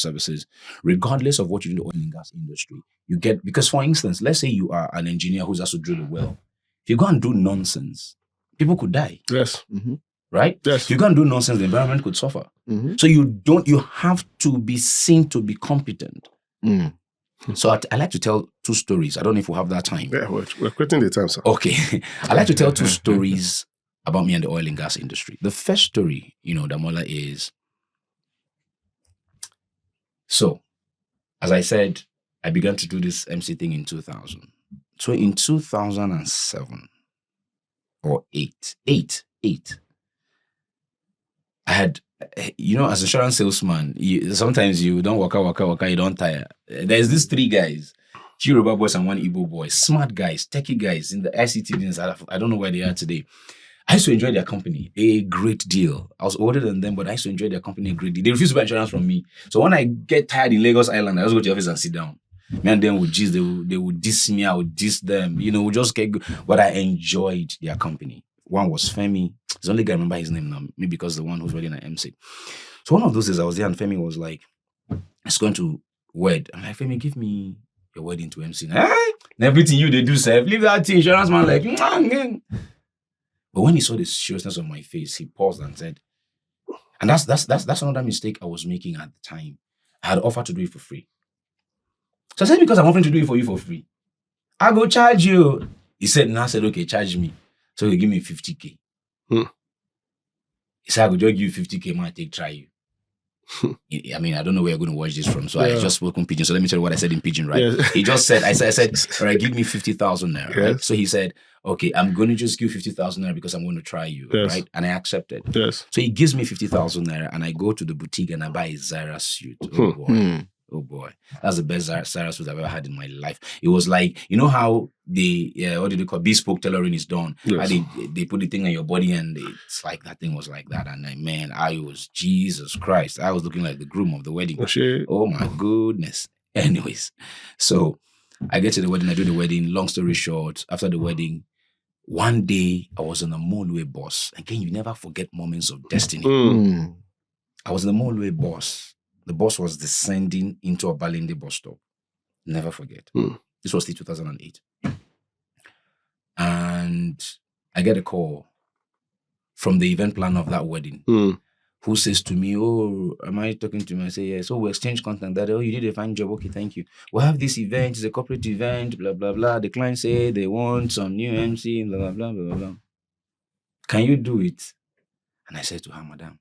services. Regardless of what you do in the oil and gas industry, you get, because for instance, let's say you are an engineer who's has to drill a well. If you go and do nonsense, people could die. Yes. Mm-hmm. Right? Yes. If you go and do nonsense, the environment could suffer. Mm-hmm. So you have to be seen to be competent. Mm. So I like to tell 2 stories. I don't know if we have that time. Yeah, we're quitting the time, sir. Okay. I like to tell 2 stories about me and the oil and gas industry. The first story, Damola, is, so, as I said, I began to do this MC thing in 2000. So in 2007 or 8, I had you know, as insurance salesman, sometimes you don't waka, you don't tire. There's these 3 guys, 2 Yoruba boys and 1 Igbo boy, smart guys, techie guys in the ICT business. I don't know where they are today. I used to enjoy their company a great deal. I was older than them, but I used to enjoy their company a great deal. They refused to buy insurance from me. So when I get tired in Lagos Island, I just go to the office and sit down. Me and them would gist, they would diss me, I would diss them. You know, we just get good. But I enjoyed their company. One was Femi. It's the only guy I remember his name now, maybe because the one who's wedding at MC. So one of those days I was there and Femi was like, it's going to wed. I'm like, Femi, give me your wedding to MC. And everything you they do, sir. Leave that thing, insurance man, like, but when he saw the seriousness on my face, he paused and said, and that's another mistake I was making at the time. I had offered to do it for free. So I said, because I'm offering to do it for you for free, I go charge you. He said, no, I said, okay, charge me. So he give me 50K. He said, I could just give you 50K, man, try you. I mean, I don't know where you're going to watch this from. So I just spoke in Pidgin. So let me tell you what I said in Pidgin, right? Yes. He just said, I said, all right, give me 50,000 naira, right? So he said, okay, I'm going to just give 50,000 naira because I'm going to try you, right? And I accepted. Yes. So he gives me 50,000 naira and I go to the boutique and I buy a Zara suit. Oh boy. Oh boy, that's the best Zara suit I've ever had in my life. It was like, you know how the what do they call bespoke tailoring is done? Yes. How they put the thing on your body and it's like that thing was like that. And I was Jesus Christ. I was looking like the groom of the wedding. Oh my goodness. Anyways, so I get to the wedding. I do the wedding. Long story short, after the wedding, one day I was on a Molway bus. Again, you never forget moments of destiny. I was in the Molway bus. The bus was descending into a Balinde bus stop. Never forget. This was still 2008. And I get a call from the event planner of that wedding who says to me, oh, am I talking to him? I say, yes. So we exchange contact. That, oh, you did a fine job. Okay, thank you. We have this event. It's a corporate event, blah, blah, blah. The client say they want some new MC, blah, blah, blah, blah, blah. Can you do it? And I said to her, madam,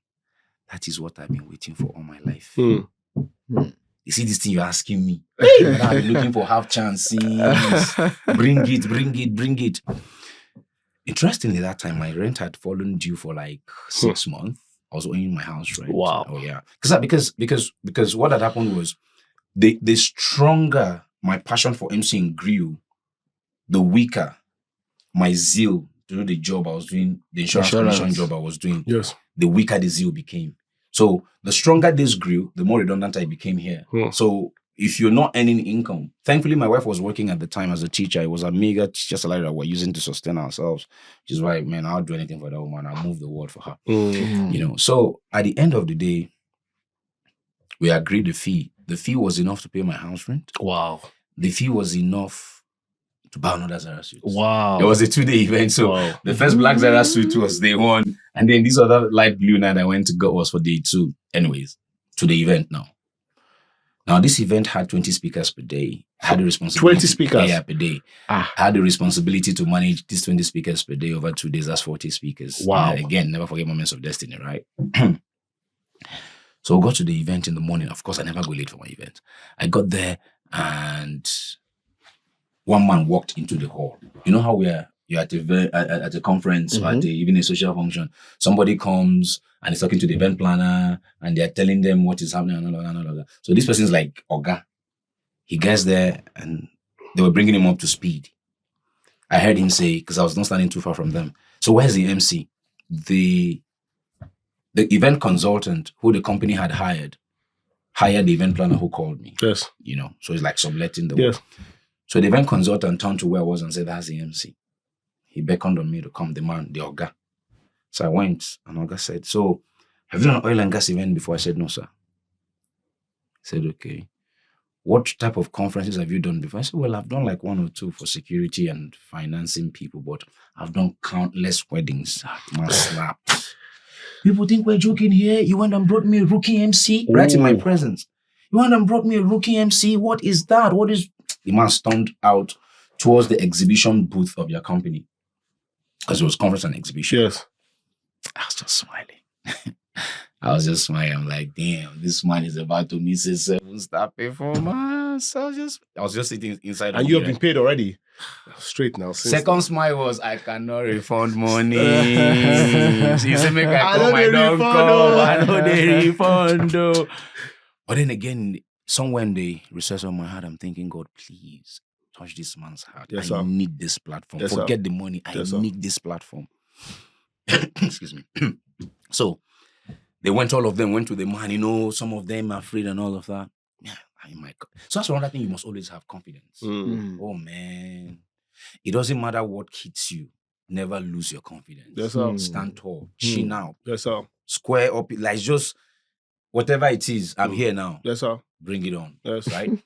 that is what I've been waiting for all my life. You see this thing you're asking me? Hey, I've been looking for half chances. Bring it. Interestingly, that time my rent had fallen due for like 6 months. I was owing my house rent. Wow. Oh yeah. Because what had happened was the stronger my passion for MCing grew, the weaker my zeal to do the job I was doing, the insurance commission job I was doing. Yes. The weaker the zeal became. So the stronger this grew, the more redundant I became here. So if you're not earning income, thankfully my wife was working at the time as a teacher. It was a mega teacher salary that we're using to sustain ourselves, which is why, man, I'll do anything for that woman. I'll move the world for her. You know. So at the end of the day, we agreed the fee. The fee was enough to pay my house rent. Wow. The fee was enough to buy another Zara suit. Wow. It was a 2-day event. So the first black Zara suit was day 1. And then this other light blue night I went to go was for day 2. Anyways, to the event now. Now this event had 20 speakers per day. I had the responsibility. 20 speakers? Yeah, per day. I had the responsibility to manage these 20 speakers per day over 2 days. That's 40 speakers. Wow. Again, never forget moments of destiny, right? So I got to the event in the morning. Of course, I never go late for my event. I got there and one man walked into the hall. You know how you're at a conference or at even a social function. Somebody comes and is talking to the event planner and they're telling them what is happening and all that. So this person's like Oga. He gets there and they were bringing him up to speed. I heard him say, because I was not standing too far from them, so where's the MC? The event consultant who the company had hired the event planner who called me. Yes. You know, so it's like subletting the work. So the event consultant turned to where I was and said, that's the MC. He beckoned on me to come, the man, the Oga. So I went and Oga said, so have you done an oil and gas event before? I said, no, sir. He said, okay. What type of conferences have you done before? I said, well, I've done like 1 or 2 for security and financing people, but I've done countless weddings. Man slapped. People think we're joking here. You went and brought me a rookie MC right in my presence. You went and brought me a rookie MC. What is that? What is... The man stormed out towards the exhibition booth of your company because it was conference and exhibition. Yes. I was just smiling. I'm like, damn, this man is about to miss his 7-star performance. once. I was just sitting inside. And you have been paid already. Straight now. Second smile was, I cannot refund money. She said, make I call my don't come. I know they refund though. But then again, somewhere in the recess of my heart, I'm thinking, God, please touch this man's heart. Yes, I need this platform. Yes, Forget the money. I need this platform. Excuse me. So all of them went to the man, some of them are afraid and all of that. Yeah, so that's another thing, you must always have confidence. Oh man. It doesn't matter what hits you. Never lose your confidence. Yes, sir. Stand tall. Chin out. Yes, sir. Square up. Like just whatever it is, I'm here now. Yes, sir. Bring it on. Yes. Right?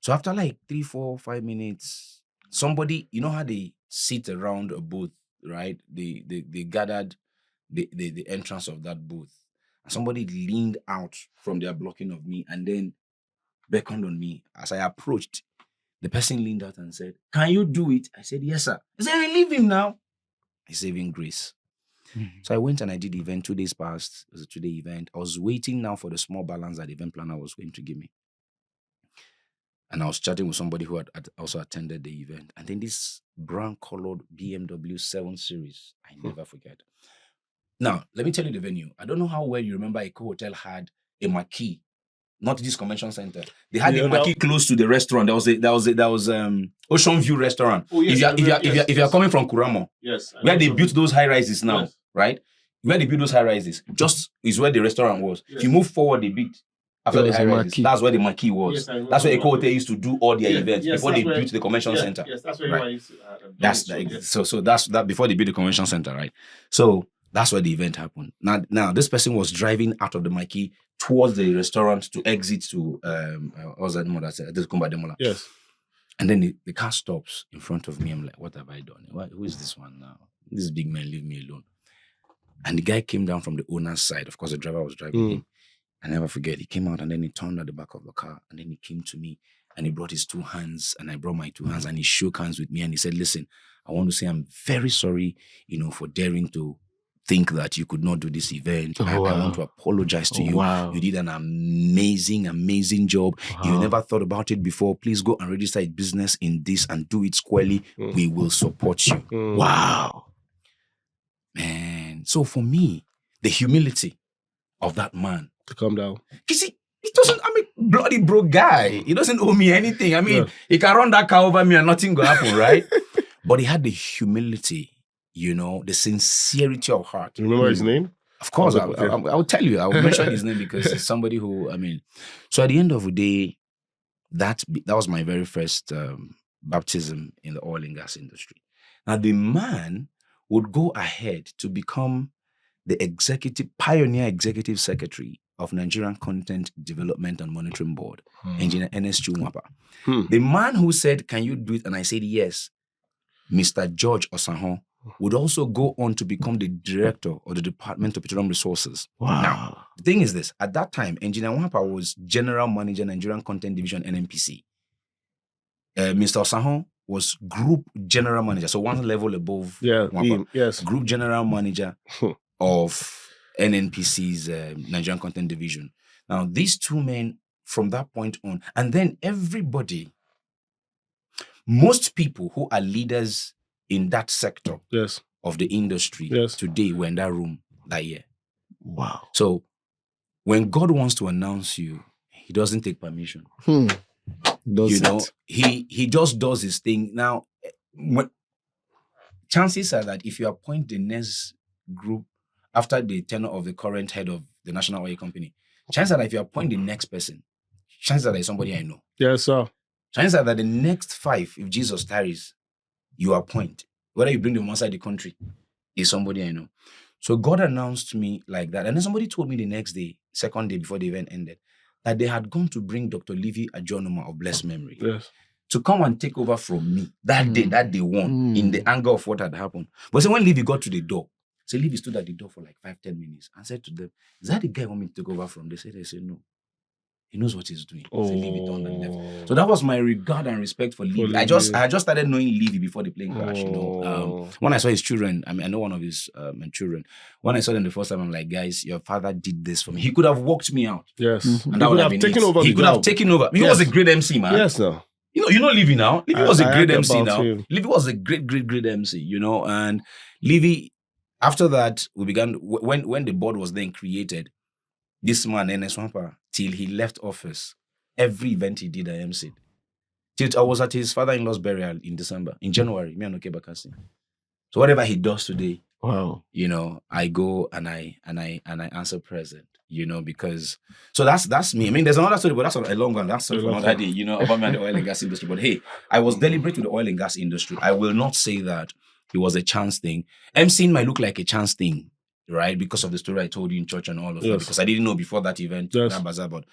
So after like 3, 4, 5 minutes, somebody, you know how they sit around a booth, right? They gathered the entrance of that booth. And somebody leaned out from their blocking of me and then beckoned on me. As I approached, the person leaned out and said, "Can you do it?" I said, "Yes, sir." He said, "I leave him now." I saving grace. So I went and I did the event. 2 days passed. It was a 2-day event. I was waiting now for the small balance that the event planner was going to give me. And I was chatting with somebody who had also attended the event. And then this brown-colored BMW 7 Series, I never forget. Now, let me tell you the venue. I don't know how well you remember Eco Hotel had a marquee. Not this convention center. They had a marquee close to the restaurant. There was Ocean View restaurant. Oh, yes, if you are coming from Kuramo, yes, where they built those high rises now, yes. Right? Where they built those high rises, just is where the restaurant was. Yes. If you move forward a bit after the high rises, that's where the marquee was. Yes, that's where Eco Hotel used to do all their events before they built the convention center. Yes, that's where I used to. So that's that before they built the convention center, right? So that's where the event happened. Now this person was driving out of the marquee towards the restaurant to exit to what was that mother said? Yes. And then the car stops in front of me. I'm like, what have I done? Who is this one now? This big man, leave me alone. And the guy came down from the owner's side. Of course, the driver was driving in. I never forget. He came out and then he turned at the back of the car and then he came to me and he brought his 2 hands and I brought my 2 hands and he shook hands with me and he said, "Listen, I want to say I'm very sorry, for daring to think that you could not do this event. I want to apologize to you. Wow. You did an amazing job. Wow. You never thought about it before. Please go and register a business in this and do it squarely. We will support you." Wow. Man. So for me, the humility of that man. To come down. You see, bloody broke guy. He doesn't owe me anything. He can run that car over me and nothing will happen, right? But he had the humility, the sincerity of heart. You remember his name? Of course, I'll tell you. I'll mention his name because it's somebody who, so at the end of the day, that was my very first baptism in the oil and gas industry. Now, the man would go ahead to become the pioneer executive secretary of Nigerian Content Development and Monitoring Board, Engineer Ernest Chumwapa. The man who said, "Can you do it?" and I said, "Yes," Mr. George Osahon, would also go on to become the director of the Department of Petroleum Resources. Wow. Now, the thing is this, at that time, Engineer Nwapa was General Manager, Nigerian Content Division, NNPC. Mr. Osahon was Group General Manager, so one level above Nwapa. Yes. Group General Manager of NNPC's Nigerian Content Division. Now, these 2 men, from that point on, and then everybody, most people who are leaders in that sector of the industry today were in that room that year. Wow. So when God wants to announce you, he doesn't take permission. He just does his thing. Now, chances are that if you appoint the next group after the tenure of the current head of the National Oil Company, chances are that if you appoint the next person, chances are that it's somebody I know. Yes, sir. Chances are that the next 5, if Jesus tarries, you appoint. Whether you bring them outside the country, is somebody I know. So God announced me like that. And then somebody told me the next day, second day before the event ended, that they had gone to bring Dr. Livy Ajonoma of blessed memory to come and take over from me that day one, in the anger of what had happened. But so when Livy got to the door, Livy stood at the door for like 5-10 minutes and said to them, "Is that the guy who want me to take over from?" They said no. He knows what he's doing. So leave it on and left. Oh. So that was my regard and respect for Levy. I just started knowing Levy before the plane crash. When I saw his children, I know one of his children. When I saw them the first time, I'm like, guys, your father did this for me. He could have walked me out. Yes. And He that could would have been taken it. over. He could have taken over. He was a great MC, man. Yes, no. You know Levy now. Levy was a great heard MC about now. him. Levy was a great MC, and Levy, after that, we began, when the board was then created, this man, N.S. Wampa, till he left office, every event he did, I MC'd. I was at his father-in-law's burial in January, me and Okebakasi. So whatever he does today, Wow. I go and I answer present, because so that's me. I mean, there's another story, but that's a long one. That's for another day, about me and the oil and gas industry. But hey, I was deliberate with the oil and gas industry. I will not say that it was a chance thing. MCing might look like a chance thing, right? Because of the story I told you in church and all of that. Because I didn't know before that event, that bazaar, but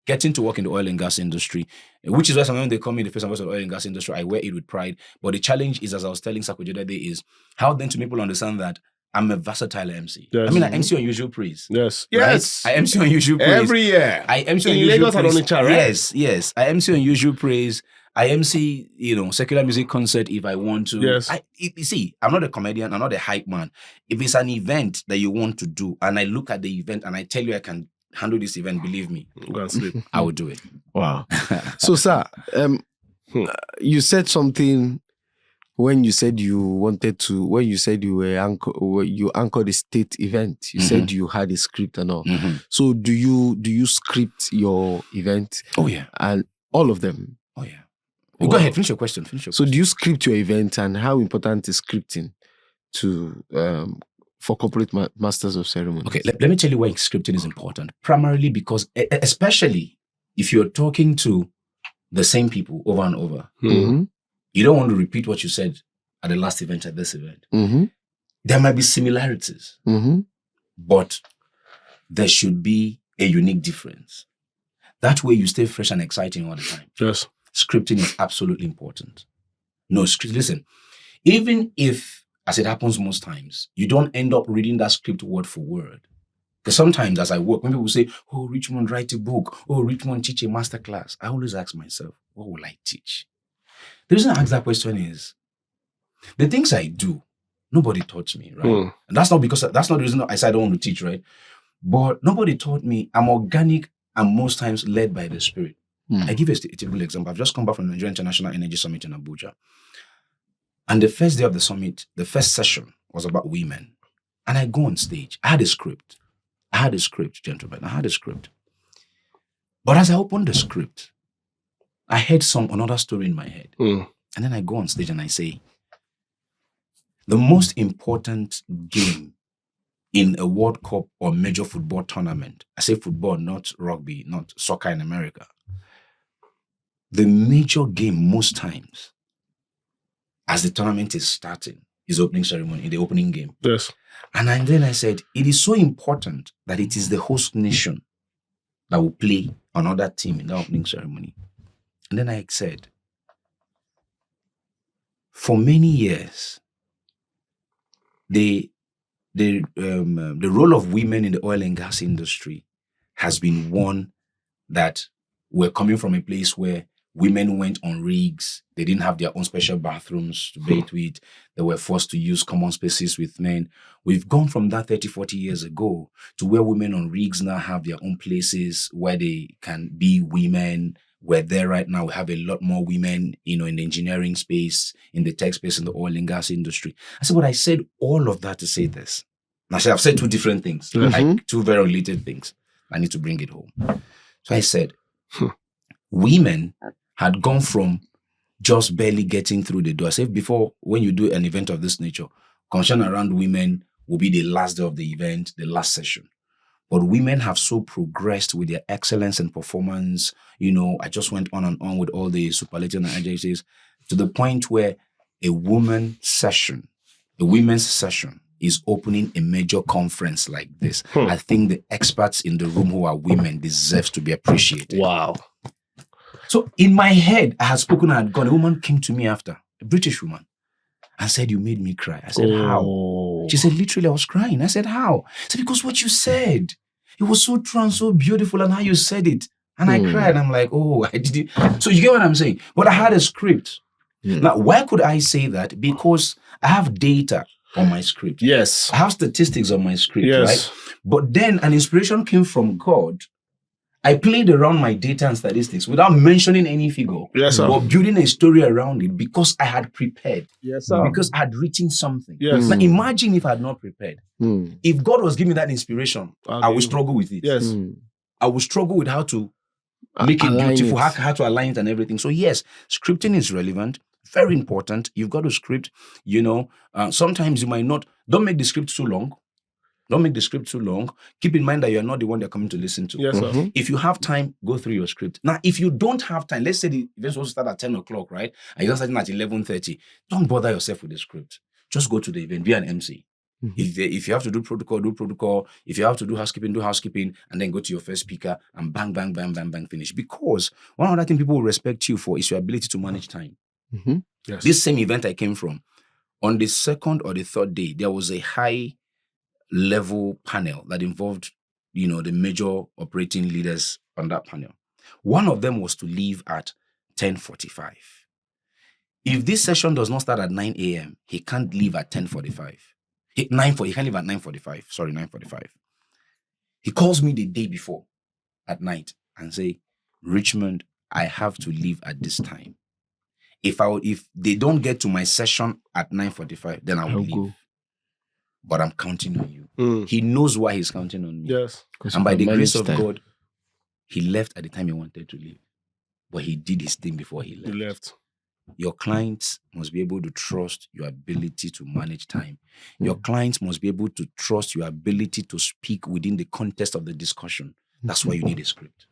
getting to work in the oil and gas industry, which is why sometimes they call me the face of the oil and gas industry, I wear it with pride. But the challenge is, as I was telling SacotV the other day, is how then to make people understand that I'm a versatile MC. Yes. I mean, I MC Unusual Praise. Yes. Right? Yes. I MC Unusual Praise. Every year. I MC in Unusual Lagos Praise. And Onitsha, right? Yes. I MC Unusual Praise. I MC, secular music concert if I want to. Yes. You see, I'm not a comedian. I'm not a hype man. If it's an event that you want to do, and I look at the event and I tell you I can handle this event, believe me, Go and sleep. I will do it. Wow. So, sir, you said something when you said you wanted to, when you said you were you anchored a state event. You said you had a script and all. So, do you script your event? Oh yeah, and all of them. Oh yeah. Go ahead, finish your question. So, do you script your event, and how important is scripting for corporate masters of ceremony? Okay, let me tell you why scripting is important. Primarily because, especially if you're talking to the same people over and over, you don't want to repeat what you said at the last event, at this event. There might be similarities, but there should be a unique difference. That way you stay fresh and exciting all the time. Yes. Scripting is absolutely important. No, listen, even if, as it happens most times, you don't end up reading that script word for word. Because sometimes as I work, when people say, oh, Richmond, write a book. Oh, Richmond, teach a masterclass. I always ask myself, what will I teach? The reason I ask that question is, the things I do, nobody taught me, right? And that's not the reason I said I don't want to teach, right? But nobody taught me. I'm organic and most times led by the Spirit. I give a typical example. I've just come back from the Nigeria International Energy Summit in Abuja. And the first day of the summit, the first session was about women. And I go on stage. I had a script, gentlemen. I had a script. But as I opened the script, I heard another story in my head. And then I go on stage and I say, the most important game in a World Cup or major football tournament, I say football, not rugby, not soccer in America. The major game most times, as the tournament is starting, is opening ceremony, the opening game. Yes. And then I said, it is so important that it is the host nation that will play another team in the opening ceremony. And then I said, for many years, the role of women in the oil and gas industry has been one that we're coming from a place where women went on rigs. They didn't have their own special bathrooms to bathe with. They were forced to use common spaces with men. We've gone from that 30, 40 years ago to where women on rigs now have their own places where they can be women. We're there right now. We have a lot more women, in the engineering space, in the tech space, in the oil and gas industry. I said, but I said all of that to say this. And I said, I've said two different things, like two very related things. I need to bring it home. So I said, women had gone from just barely getting through the door. I said before, when you do an event of this nature, concern around women will be the last day of the event, the last session. But women have so progressed with their excellence and performance. I just went on and on with all the superlatives and adjectives to the point where a women's session is opening a major conference like this. I think the experts in the room who are women deserve to be appreciated. Wow. So in my head, I had spoken, I had gone. A woman came to me after, a British woman, and said, you made me cry. I said, how? She said, literally, I was crying. I said, how? I said, because what you said, it was so true and so beautiful, and how you said it. And I cried. I'm like, oh, I did it. So you get what I'm saying? But I had a script. Now, why could I say that? Because I have data on my script. Yes. I have statistics on my script, Yes. right? But then an inspiration came from God. I played around my data and statistics without mentioning any figure, Yes, sir. but building a story around it because I had prepared, Yes, sir. because I had written something. Yes. Now imagine if I had not prepared. If God was giving me that inspiration, I would struggle with it. Yes. I would struggle with how to make it Align beautiful, it. how to align it and everything. So yes, scripting is relevant, very important. You've got to script, sometimes you might not, don't make the script too long. Don't make the script too long. Keep in mind that you're not the one they're coming to listen to. Yes, sir. If you have time, go through your script. Now, if you don't have time, let's say the event's supposed to start at 10 o'clock, right? And you're starting at 11:30. Don't bother yourself with the script. Just go to the event, be an MC. If you have to do protocol, do protocol. If you have to do housekeeping, and then go to your first speaker and bang, bang, bang, bang, bang, finish. Because one other thing people will respect you for is your ability to manage time. Yes. This same event I came from, on the second or the third day, there was a high level panel that involved, the major operating leaders on that panel. One of them was to leave at 10:45. If this session does not start at 9 a.m., he can't leave at 10:45. He can't leave at 9:45. Sorry, 9:45. He calls me the day before at night and say, Richmond, I have to leave at this time. If they don't get to my session at 9:45, then I will leave. Go. But I'm counting on you. He knows why he's counting on me. Yes. And by the grace of time. God, he left at the time he wanted to leave. But he did his thing before he left. You left. Your clients must be able to trust your ability to manage time. Your clients must be able to trust your ability to speak within the context of the discussion. That's why you need a script.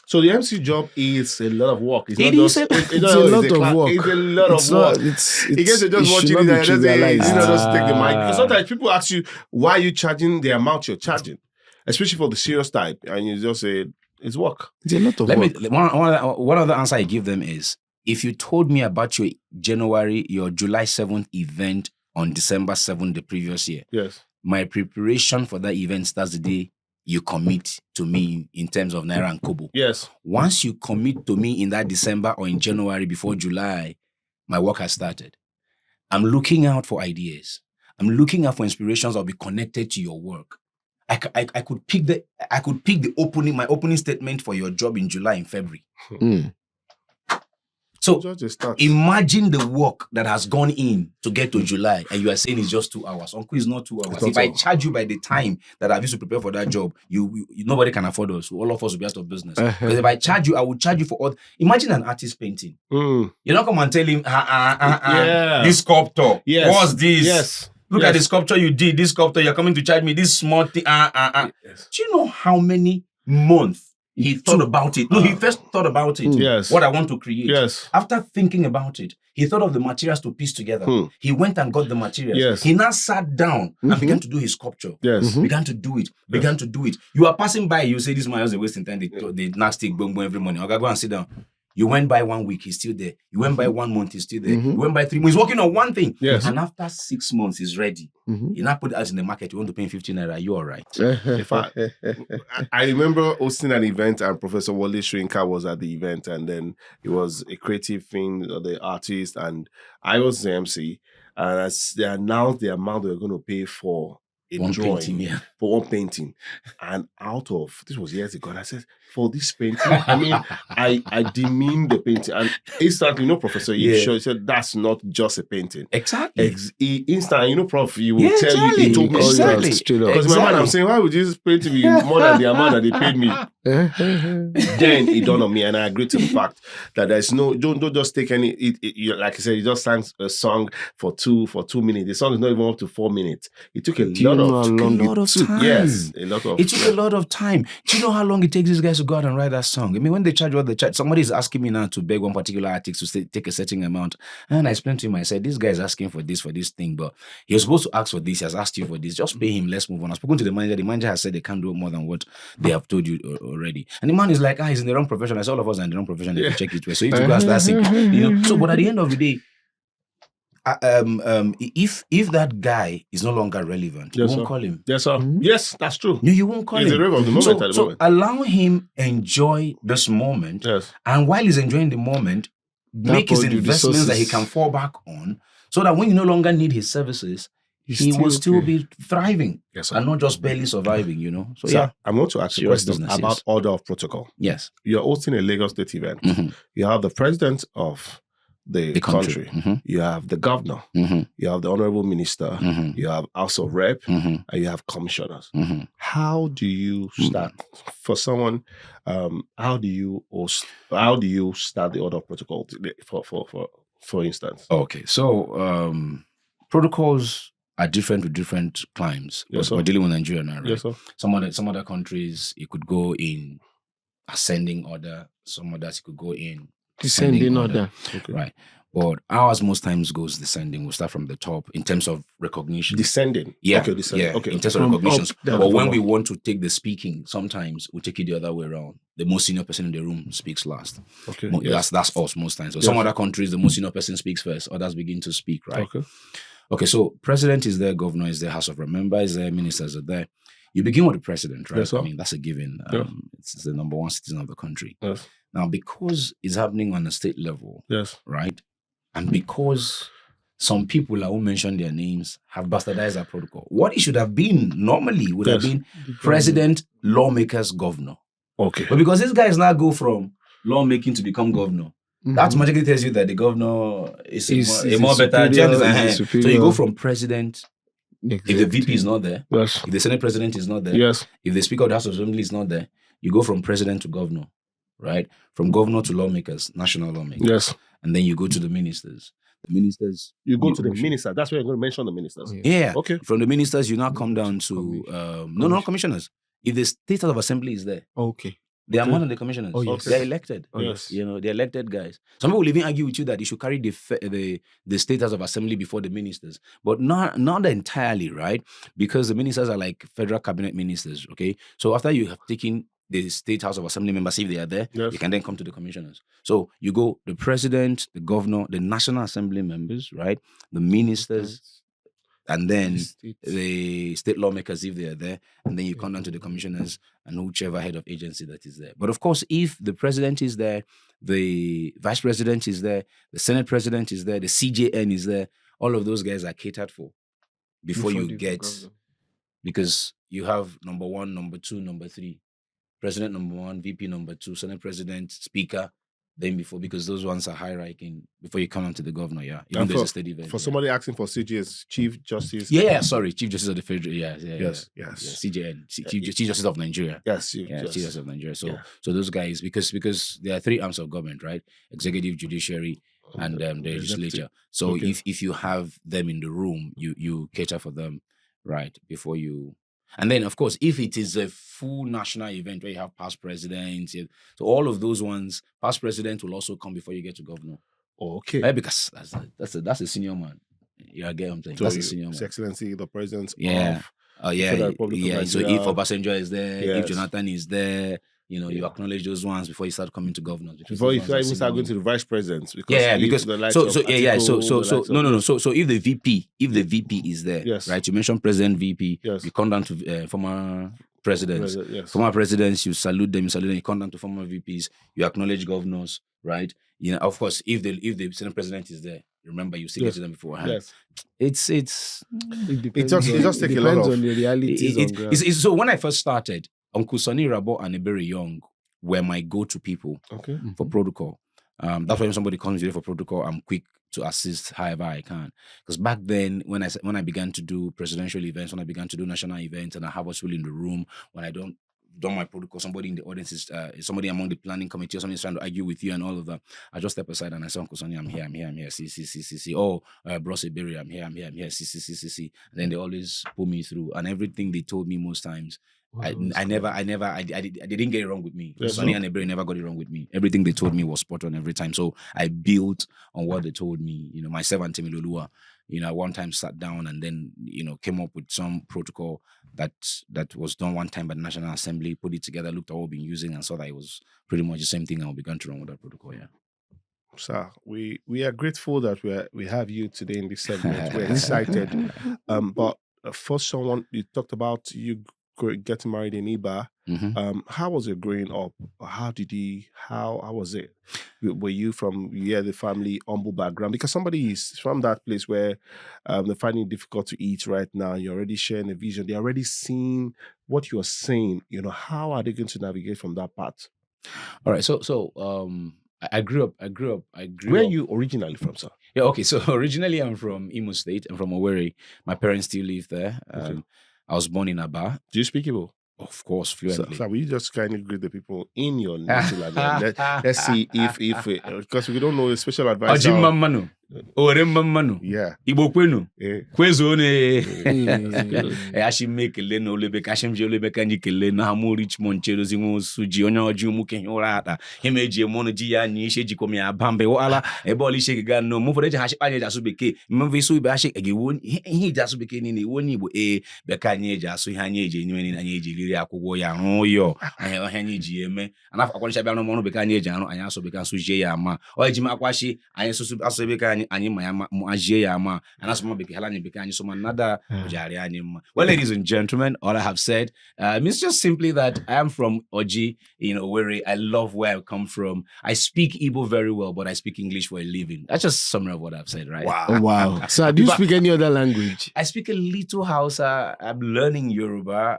So the MC job is a lot of work. It's It not is just, a- it's a lot of work. It's a lot It's of work. not. It's. You guys are just it watching should it not and be just say, trivialized. just take the mic. Because sometimes people ask you, why are you charging the amount you're charging? Especially for the serious type. And you just say, it's work. It's a lot of Let work. me one other answer I give them is, if you told me about your July 7th event on December 7th the previous year, Yes. my preparation for that event starts the day you commit to me in terms of Naira and Kobo. Yes. Once you commit to me in that December or in January before July, my work has started. I'm looking out for ideas. I'm looking out for inspirations that will be connected to your work. I could pick my opening statement for your job in July and February. So Just a start. imagine the work that has gone in to get to July, and you are saying it's just 2 hours. Uncle, it's not 2 hours. It's not If I 2 hours. charge you by the time that I've used to prepare for that job, nobody can afford us. All of us will be out of business. Because if I charge you, I will charge you for all. Imagine an artist painting. You don't come and tell him, Yeah. this sculptor. Yes. What's this? Yes. Look at the sculpture you did. This sculptor, you're coming to charge me this small thing. Yes. Do you know how many months he thought about it? No, he first thought about it. Yes. What I want to create. Yes. After thinking about it, he thought of the materials to piece together. He went and got the materials. Yes. He now sat down and began to do his sculpture. Yes. Began to do it. You are passing by, you say, this man is a wasting time. They nasty boom every morning. Okay, go and sit down. You went by 1 week, he's still there. You went by 1 month, he's still there. You went by 3 months, he's working on one thing. Yes. And after 6 months, he's ready. You now put it out in the market, you want to pay him 15 naira, you all right. In fact, I remember hosting an event and Professor Wale Shrinka was at the event, and then it was a creative thing, the artist, and I was the MC. And as they announced the amount they were going to pay for a One drawing, painting, yeah. for one painting, and out of, this was years ago, and I said, for this painting, I mean, I demeaned the painting, and instantly, Professor, he said, that's not just a painting. Exactly. Instantly, Prof, he will tell you, exactly. he told me Exactly. straight up. Because in my mind, I'm saying, why would this painting be more than the amount that they paid me? Then it dawned on me, and I agreed to the fact that there's no, don't just take any, like I said, you just sang a song for 2 minutes. The song is not even up to 4 minutes. It took a lot of time. Yes, a lot of. It took a lot of time. Do you know how long it takes these guys to go out and write that song? I mean, when they charge what they charge, somebody is asking me now to beg one particular artist to take a certain amount. And I explained to him, I said, this guy is asking for this thing, but he was supposed to ask for this. He has asked you for this. Just pay him. Let's move on. I've spoken to the manager. The manager has said they can't do more than what they have told you already. And the man is like, he's in the wrong profession. I said, all of us are in the wrong profession. If you check it. So you need to go and start singing. So, but at the end of the day, if that guy is no longer relevant, you Yes, won't sir. call him. Yes, sir. Mhm. Yes, that's true. No, you won't call He's him. the rave of the moment at the So moment. allow him enjoy this moment, Yes. and while he's enjoying the moment, make his out the investments that he resources. can fall back on, so that when you no longer need his services, he will still be thriving Yes, sir. and not just barely surviving. So Sir, I'm going to ask you a Serious question business, about yes. order of protocol. Yes. You're hosting a Lagos State event. Mhm. You have the president of the country. Mhm. You have the governor. Mhm. You have the honorable minister. Mhm. You have House of Rep. Mhm. And you have commissioners. Mhm. How do you start for someone? How do you start the order of protocol for instance? Okay, so protocols are different with different climes. Yes, sir. We're dealing with Nigeria now, right? Yes, sir. Some other countries, it could go in ascending order. Some others, it could go in Descending order. Okay. right? But ours most times goes descending. We'll start from the top in terms of recognition. Descending. Yeah, Okay, descending. yeah. Okay. In terms of From recognitions. up, But down. when we want to take the speaking, sometimes we take it the other way around. The most senior person in the room speaks last. Okay. That's us most times. So Yes. some other countries, the most senior person speaks first. Others begin to speak, right? Okay. Okay, so president is there, governor is there, House of Rep member is there, ministers are there. You begin with the president, right? Yes, sir. I mean, that's a given. Yes. It's the number one citizen of the country. Yes. Now, because it's happening on a state level, Yes. right? And because some people, I won't mention their names, have bastardized our protocol. What it should have been normally would have Yes. been president, lawmakers, governor. Okay. But because these guys now go from lawmaking to become governor, that Mhm. magically tells you that the governor is Is a more better. superior, Do you is understand? a So you superior go from president, if the VP executive. is not there, Yes. if the Senate president is not there, Yes. if the Speaker of the House of Assembly is not there, you go from president to governor, right? From governor to lawmakers, national lawmakers. Yes. And then you go to the ministers. The ministers. You go to the minister. That's where you're going to mention the ministers. Oh, yeah. Yeah. Okay. From the ministers, you now come down to no commissioners. If the State House of Assembly is there, Okay. they are Okay. more than the commissioners. Oh, yes. They're elected. Oh, Yes. They're elected guys. Some people will even argue with you that you should carry the State House of Assembly before the ministers, but not entirely, right? Because the ministers are like federal cabinet ministers. Okay, so after you have taken the State House of Assembly members, if they are there, Yes. you can then come to the commissioners. So you go the president, the governor, the National Assembly members, right? The ministers, and then the state lawmakers if they are there, and then you come down to the commissioners and whichever head of agency that is there. But of course, if the president is there, the vice president is there, the Senate president is there, the CJN is there, all of those guys are catered for before you get, because you have number one, number two, number three. President number one, VP number two, Senate president, speaker, then before, because those ones are hierarchy before you come on to the governor, yeah. Even And though it's a state event. For somebody asking for CJS, Chief Justice. Sorry, Chief Justice of the Federal, Yes. CJN, Chief Justice of Nigeria. Yes. Chief Justice of Nigeria. So, Yeah. so those guys, because there are three arms of government, right? Executive, judiciary, and the legislature. So Okay. if you have them in the room, you cater for them, right? Before you. And then, of course, if it is a full national event where you have past presidents, so all of those ones, past president will also come before you get to governor. Okay. Right? Because that's a senior man. Yeah, I get what I'm saying. So That's a senior His man. Excellency, the President Yeah. of Federal Republic of Yeah. So Nigeria. if Obasanjo is there, Yes. if Jonathan is there, you acknowledge those ones before you start coming to governors. because Before those you ones are even start senior going to men. the vice presidents. Because Because the likes so of so Atiku, yeah the so likes of no those- so if the VP is there, Yes. right? You mentioned president, VP. Yes. You come down to former presidents. Yes. Former presidents, you salute them. You come down to former VPs. You acknowledge governors, right? Of course, if the Senate president is there, remember you still Yes. get to them beforehand. Yes. It's It just take a lot of- on the realities on ground. so when I first started, Uncle Sonny Rabo and Ebere Young were my go-to people Okay. for protocol. That's why when somebody comes here for protocol, I'm quick to assist however I can. Because back then, when I began to do presidential events, when I began to do national events, and I have us in the room, when I don't done my protocol, somebody in the audience is somebody among the planning committee or somebody is trying to argue with you and all of that. I just step aside and I say, Uncle Sonny, I'm here. See. Oh, Bros Iberi, I'm here. See. And then they always pull me through. And everything they told me most times, I didn't get it wrong with me. Yes, Sonny sir. and Ebere never got it wrong with me. Everything they told me was spot on every time. So I built on what they told me. Myself and Temi Lolua, at one time sat down and then, came up with some protocol that was done one time by the National Assembly, put it together, looked at what we've been using and saw that it was pretty much the same thing, and we began to run with that protocol, yeah. Sir, we are grateful that we have you today in this segment. We're excited. But first, someone you talked about you getting married in Iba. Mhm. How was it growing up? How was it? Were you from the family humble background? Because somebody is from that place where they're finding it difficult to eat right now. You're already sharing a vision. They're already seeing what you're saying. How are they going to navigate from that part? All right. So I grew up. Where are you originally from, sir? Yeah. Okay. So originally I'm from Imo State. I'm from Owerri. My parents still live there. Okay. I was born in Aba. Do you speak Igbo? Of course, So, fluently. will you just kindly greet the people in your native language? Let's see if because we don't know a special advisor. Ojimma mmanu. Oremma mmanu. Yeah. Igbo kwenu. Eh. Kwezone. Mm. Ashim make kele na olebe kashim je olebe kanji kele na hamu Richmond cherozi nwe Osuji onye oji umuke hura ata himeji emono ji ya ni ishe jiko mi abambe wala ebe oli ishe ga no mu fode je hashi anye jasu beke mmevu isu ibe hashi ege won hi jasu beke ni won Igbo beka anye je asu ihe anye je enwe ni anye je riri akwụkwọ ya rụ yo anye ji eme anafa akwalisha bia no mo beka anye je arụ anye aso beka su je ya ama o ji ma akwashi anye susu aso beka anye ma ya ma aje ya ama anaso mo beka hala anye beka anye so man nada ojari anye ma. Well, ladies and gentlemen, all I have said means just simply that I am from Oji in Owerri. I love where I come from. I speak Igbo very well, but I speak English for a living. That's just summary of what I've said, right? Wow. Oh, wow. So do you speak any other language? I speak a little Hausa. I'm learning Yoruba.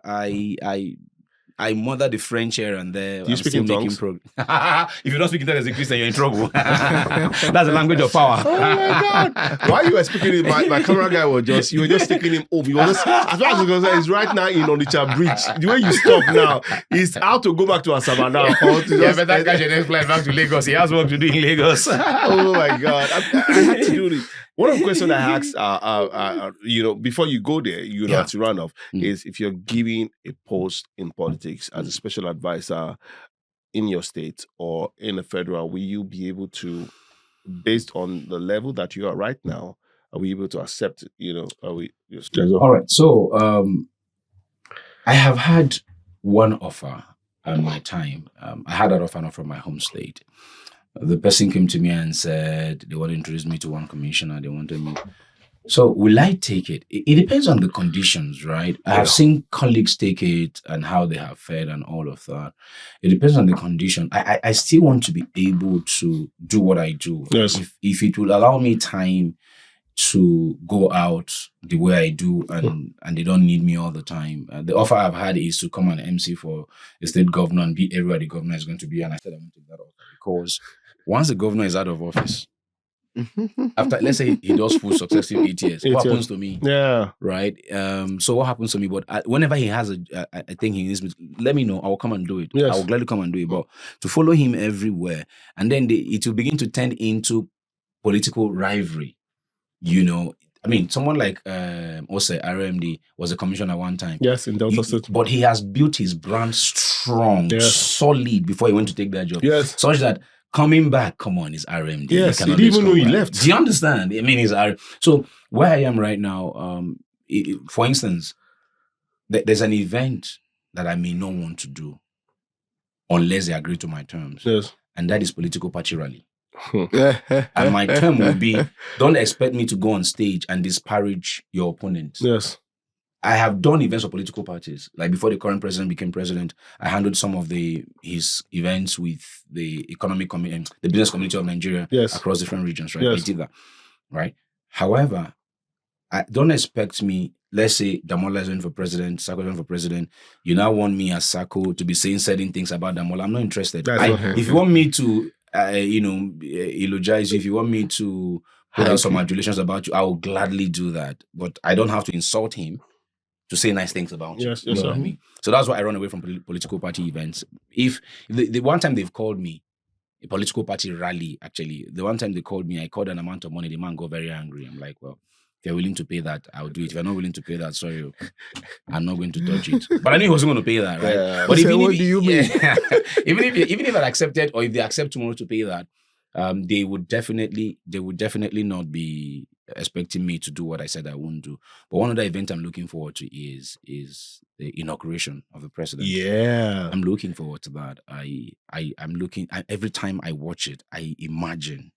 I mother the French here and there. Do you speak in tongues? If you don't speak in tongues as a Christian, you're in trouble. That's the language of power. Oh my God! While you were speaking, my camera guy you were just taking him over. As far as you're concerned, he's right now in Onitsha Bridge. The way you stop now is how to go back to Asaba now. Better catch your next flight back to Lagos. He has work to do in Lagos. Oh my God! I had to do this. One of the questions I asked, before you go there, to run off, is if you're giving a post in politics as a special advisor in your state or in a federal, will you be able to, based on the level that you are right now, are we able to accept, are we? All right. So I have had one offer at my time. I had that offer not from my home state. The person came to me and said they want to introduce me to one commissioner. They wanted me. So will I take it? It depends on the conditions, right? I have seen colleagues take it and how they have fared and all of that. It depends on the condition. I still want to be able to do what I do. Yes. If it will allow me time to go out the way I do and they don't need me all the time. The offer I've had is to come and MC for a state governor and be everywhere the governor is going to be. And I said I want to take that offer because once the governor is out of office, after, let's say he does full successive 8 years, what happens to me? Yeah. Right? So what happens to me? But whenever he has I think he needs me, let me know. I will come and do it. Yes. I will gladly come and do it. But to follow him everywhere, and then it will begin to turn into political rivalry. I mean, someone like Ose RMD was a commissioner one time. Yes, in Delta State. But he has built his brand strong, solid before he went to take that job. Yes. Such that coming back, come on, is RMD. Yes, he didn't even know he left. Do you understand? I mean, so where I am right now, for instance, there's an event that I may not want to do unless they agree to my terms. Yes. And that is political party rally. And my term will be, don't expect me to go on stage and disparage your opponents. Yes. I have done events of political parties. Like before the current president became president, I handled some of his events with the the business community of Nigeria across different regions, right? Yes. I did that, right? However, I don't expect me, let's say Damola is running for president, Sako is running for president. You now want me as Sako to be saying certain things about Damola. I'm not interested. If you want me to eulogize you, if you want me to put out some adulations about you, I will gladly do that. But I don't have to insult him to say nice things about you. Yes, you know what I mean? So that's why I run away from political party events. If the one time they've called me, a political party rally, actually, the one time they called me, I called an amount of money, the man got very angry. I'm like, well, if you're willing to pay that, I'll do it. If you're not willing to pay that, sorry, I'm not going to touch it. But I knew he wasn't going to pay that, right? Yeah. But So what do you mean? even if I accepted, or if they accept tomorrow to pay that, they would definitely not be expecting me to do what I said I wouldn't do. But one other event I'm looking forward to is the inauguration of the president. Yeah. I'm looking forward to that. I'm looking, every time I watch it, I imagine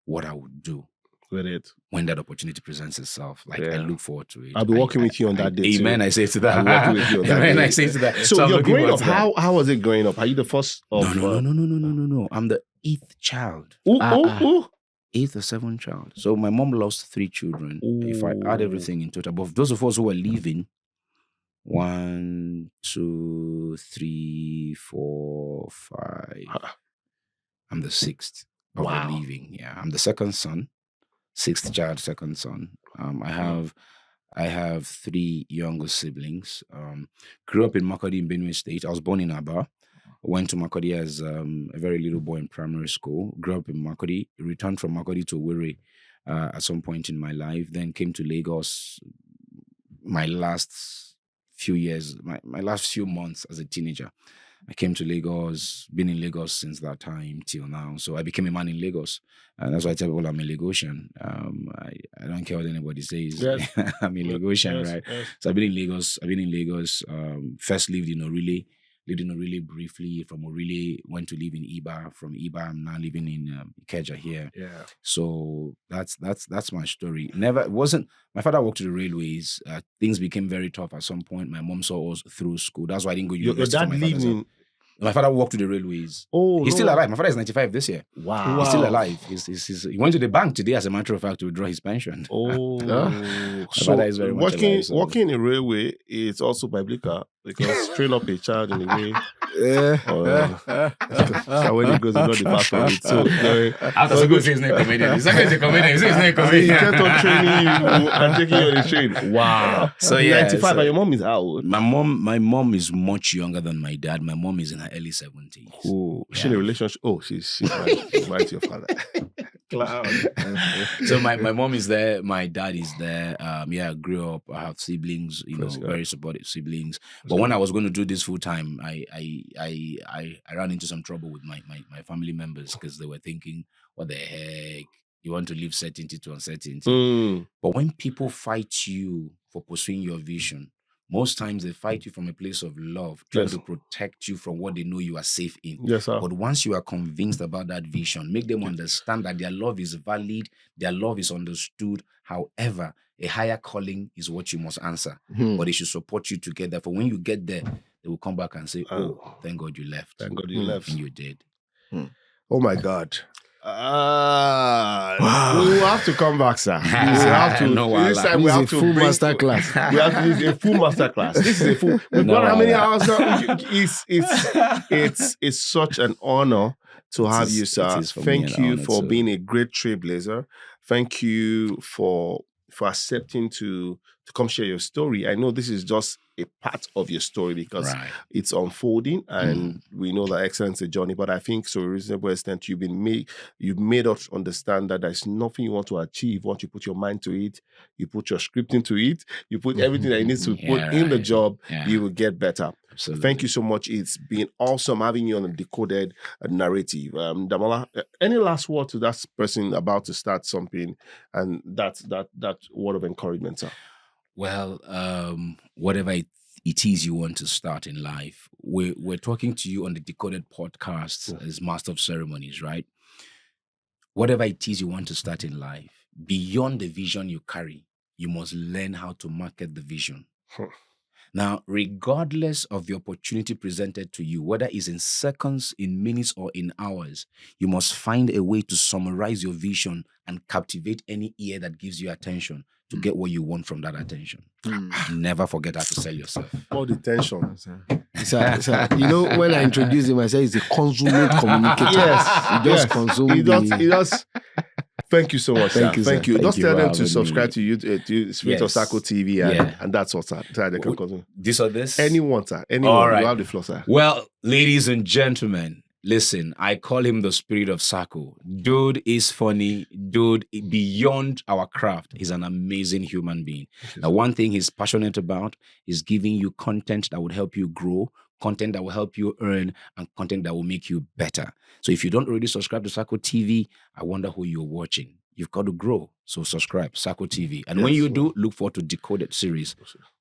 what I would do with it. when that opportunity presents itself. Like, I look forward to it. I'll be working with you on that day too. Amen. I say to that. I'll be working with you on that Amen. day. I say to that. So I'm you're looking growing up. forward to How was it growing up? Are you the first of? No. I'm the 8th child. 8th or 7th child. So my mom lost 3 children. If I add everything in total, but those of us who were leaving, 1, 2, 3, 4, 5. I'm the 6th of the leaving. Yeah, I'm the 2nd son, 6th child, 2nd son. I have 3 younger siblings. Grew up in Makurdi in Benue State. I was born in Aba. Went to Makurdi as a very little boy in primary school. Grew up in Makurdi. Returned from Makurdi to Owerri at some point in my life. Then came to Lagos. My last few years, my last few months as a teenager, I came to Lagos. Been in Lagos since that time till now. So I became a man in Lagos, and that's why I tell people I'm a Lagosian. I don't care what anybody says. Yes. I'm a Lagosian, right? Yes. So I've been in Lagos. First lived in Orile. Lived in Orile briefly. From Orile, went to live in Iba. From Iba, I'm now living in Ikeja here. Yeah. So that's my story. My father worked to the railways. Things became very tough at some point. My mom saw us through school. That's why I didn't go to university. Your dad lived my father worked to the railways. Oh, he's still alive. My father is 95 this year. Wow. He's still alive. He went to the bank today, as a matter of fact, to withdraw his pension. Oh. So is very working in a railway is also biblical, because train up a child in a way. So when he goes, he's not the fast for it. So after school, he's not a comedian. He's not a comedian. He's not a comedian. He kept on training you and taking you on the train. Wow. So yeah, 95. And your mom is how old? My mom is much younger than my dad. My mom is in her early 70s. Oh, she's in a relationship. Oh, she's married to your father. Clown. So my mom is there. My dad is there. I grew up. I have siblings. Very supportive siblings. But when I was going to do this full time, I ran into some trouble with my family members, because they were thinking, "What the heck? You want to leave certainty to uncertainty?" But when people fight you for pursuing your vision, most times they fight you from a place of love, trying to protect you from what they know you are safe in. Yes, sir. But once you are convinced about that vision, make them understand that their love is valid, their love is understood. However, a higher calling is what you must answer. But they should support you together. For when you get there, they will come back and say, "Oh, thank God you left. Thank God you left." And you did. Oh my God. We will have to come back, sir. We have to. This time we have to full master class. We have to use a full master class. This is a full. We've got how many hours now? It's such an honor to have you, sir. Thank you for being a great trailblazer. Thank you for accepting to come share your story. I know this is just a part of your story, because it's unfolding, and we know that excellence is a journey. But I think, to a reasonable extent, you've made us understand that there's nothing you want to achieve. Once you put your mind to it, you put your script into it, you put everything that you need to put in the job, you will get better. Absolutely. Thank you so much. It's been awesome having you on a decoded narrative. Damola, any last word to that person about to start something, and that word of encouragement, sir? Well, whatever it is you want to start in life, we're talking to you on the Decoded podcast as Master of Ceremonies, right? Whatever it is you want to start in life, beyond the vision you carry, you must learn how to market the vision. Now, regardless of the opportunity presented to you, whether it's in seconds, in minutes, or in hours, you must find a way to summarize your vision and captivate any ear that gives you attention to get what you want from that attention. Never forget how to sell yourself. All the tension. Sir, when I introduced him, I said he's a consummate communicator. Yes. He just consumes. He does. Thank you so much. Thank you. Thank Just tell them to subscribe to SpiritofSacotv, and that's what, sir. They can consume. This or this? Anyone, sir. Anyone. All right. You have the floor, sir. Well, ladies and gentlemen, listen, I call him the Spirit of Saco. Dude is funny. Dude, beyond our craft, he's an amazing human being. Now, one thing he's passionate about is giving you content that would help you grow, content that will help you earn, and content that will make you better. So if you don't already subscribe to Saco TV, I wonder who you're watching. you've got to grow. So subscribe, Saco TV. And when you do, look forward to Decoded series.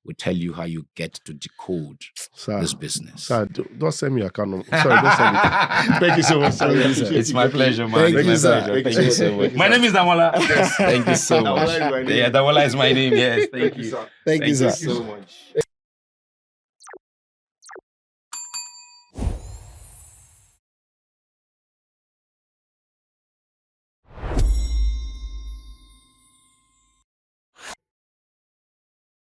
We tell you how you get to decode this business. Sir, don't send me a account. Sorry, don't send me. Thank you so much. Sir. It's my pleasure, man. Thank you, sir. Thank you so much. My name is Damola. Thank you so much. Yeah, Damola is my name. Yes, thank you. Thank you, sir. so much.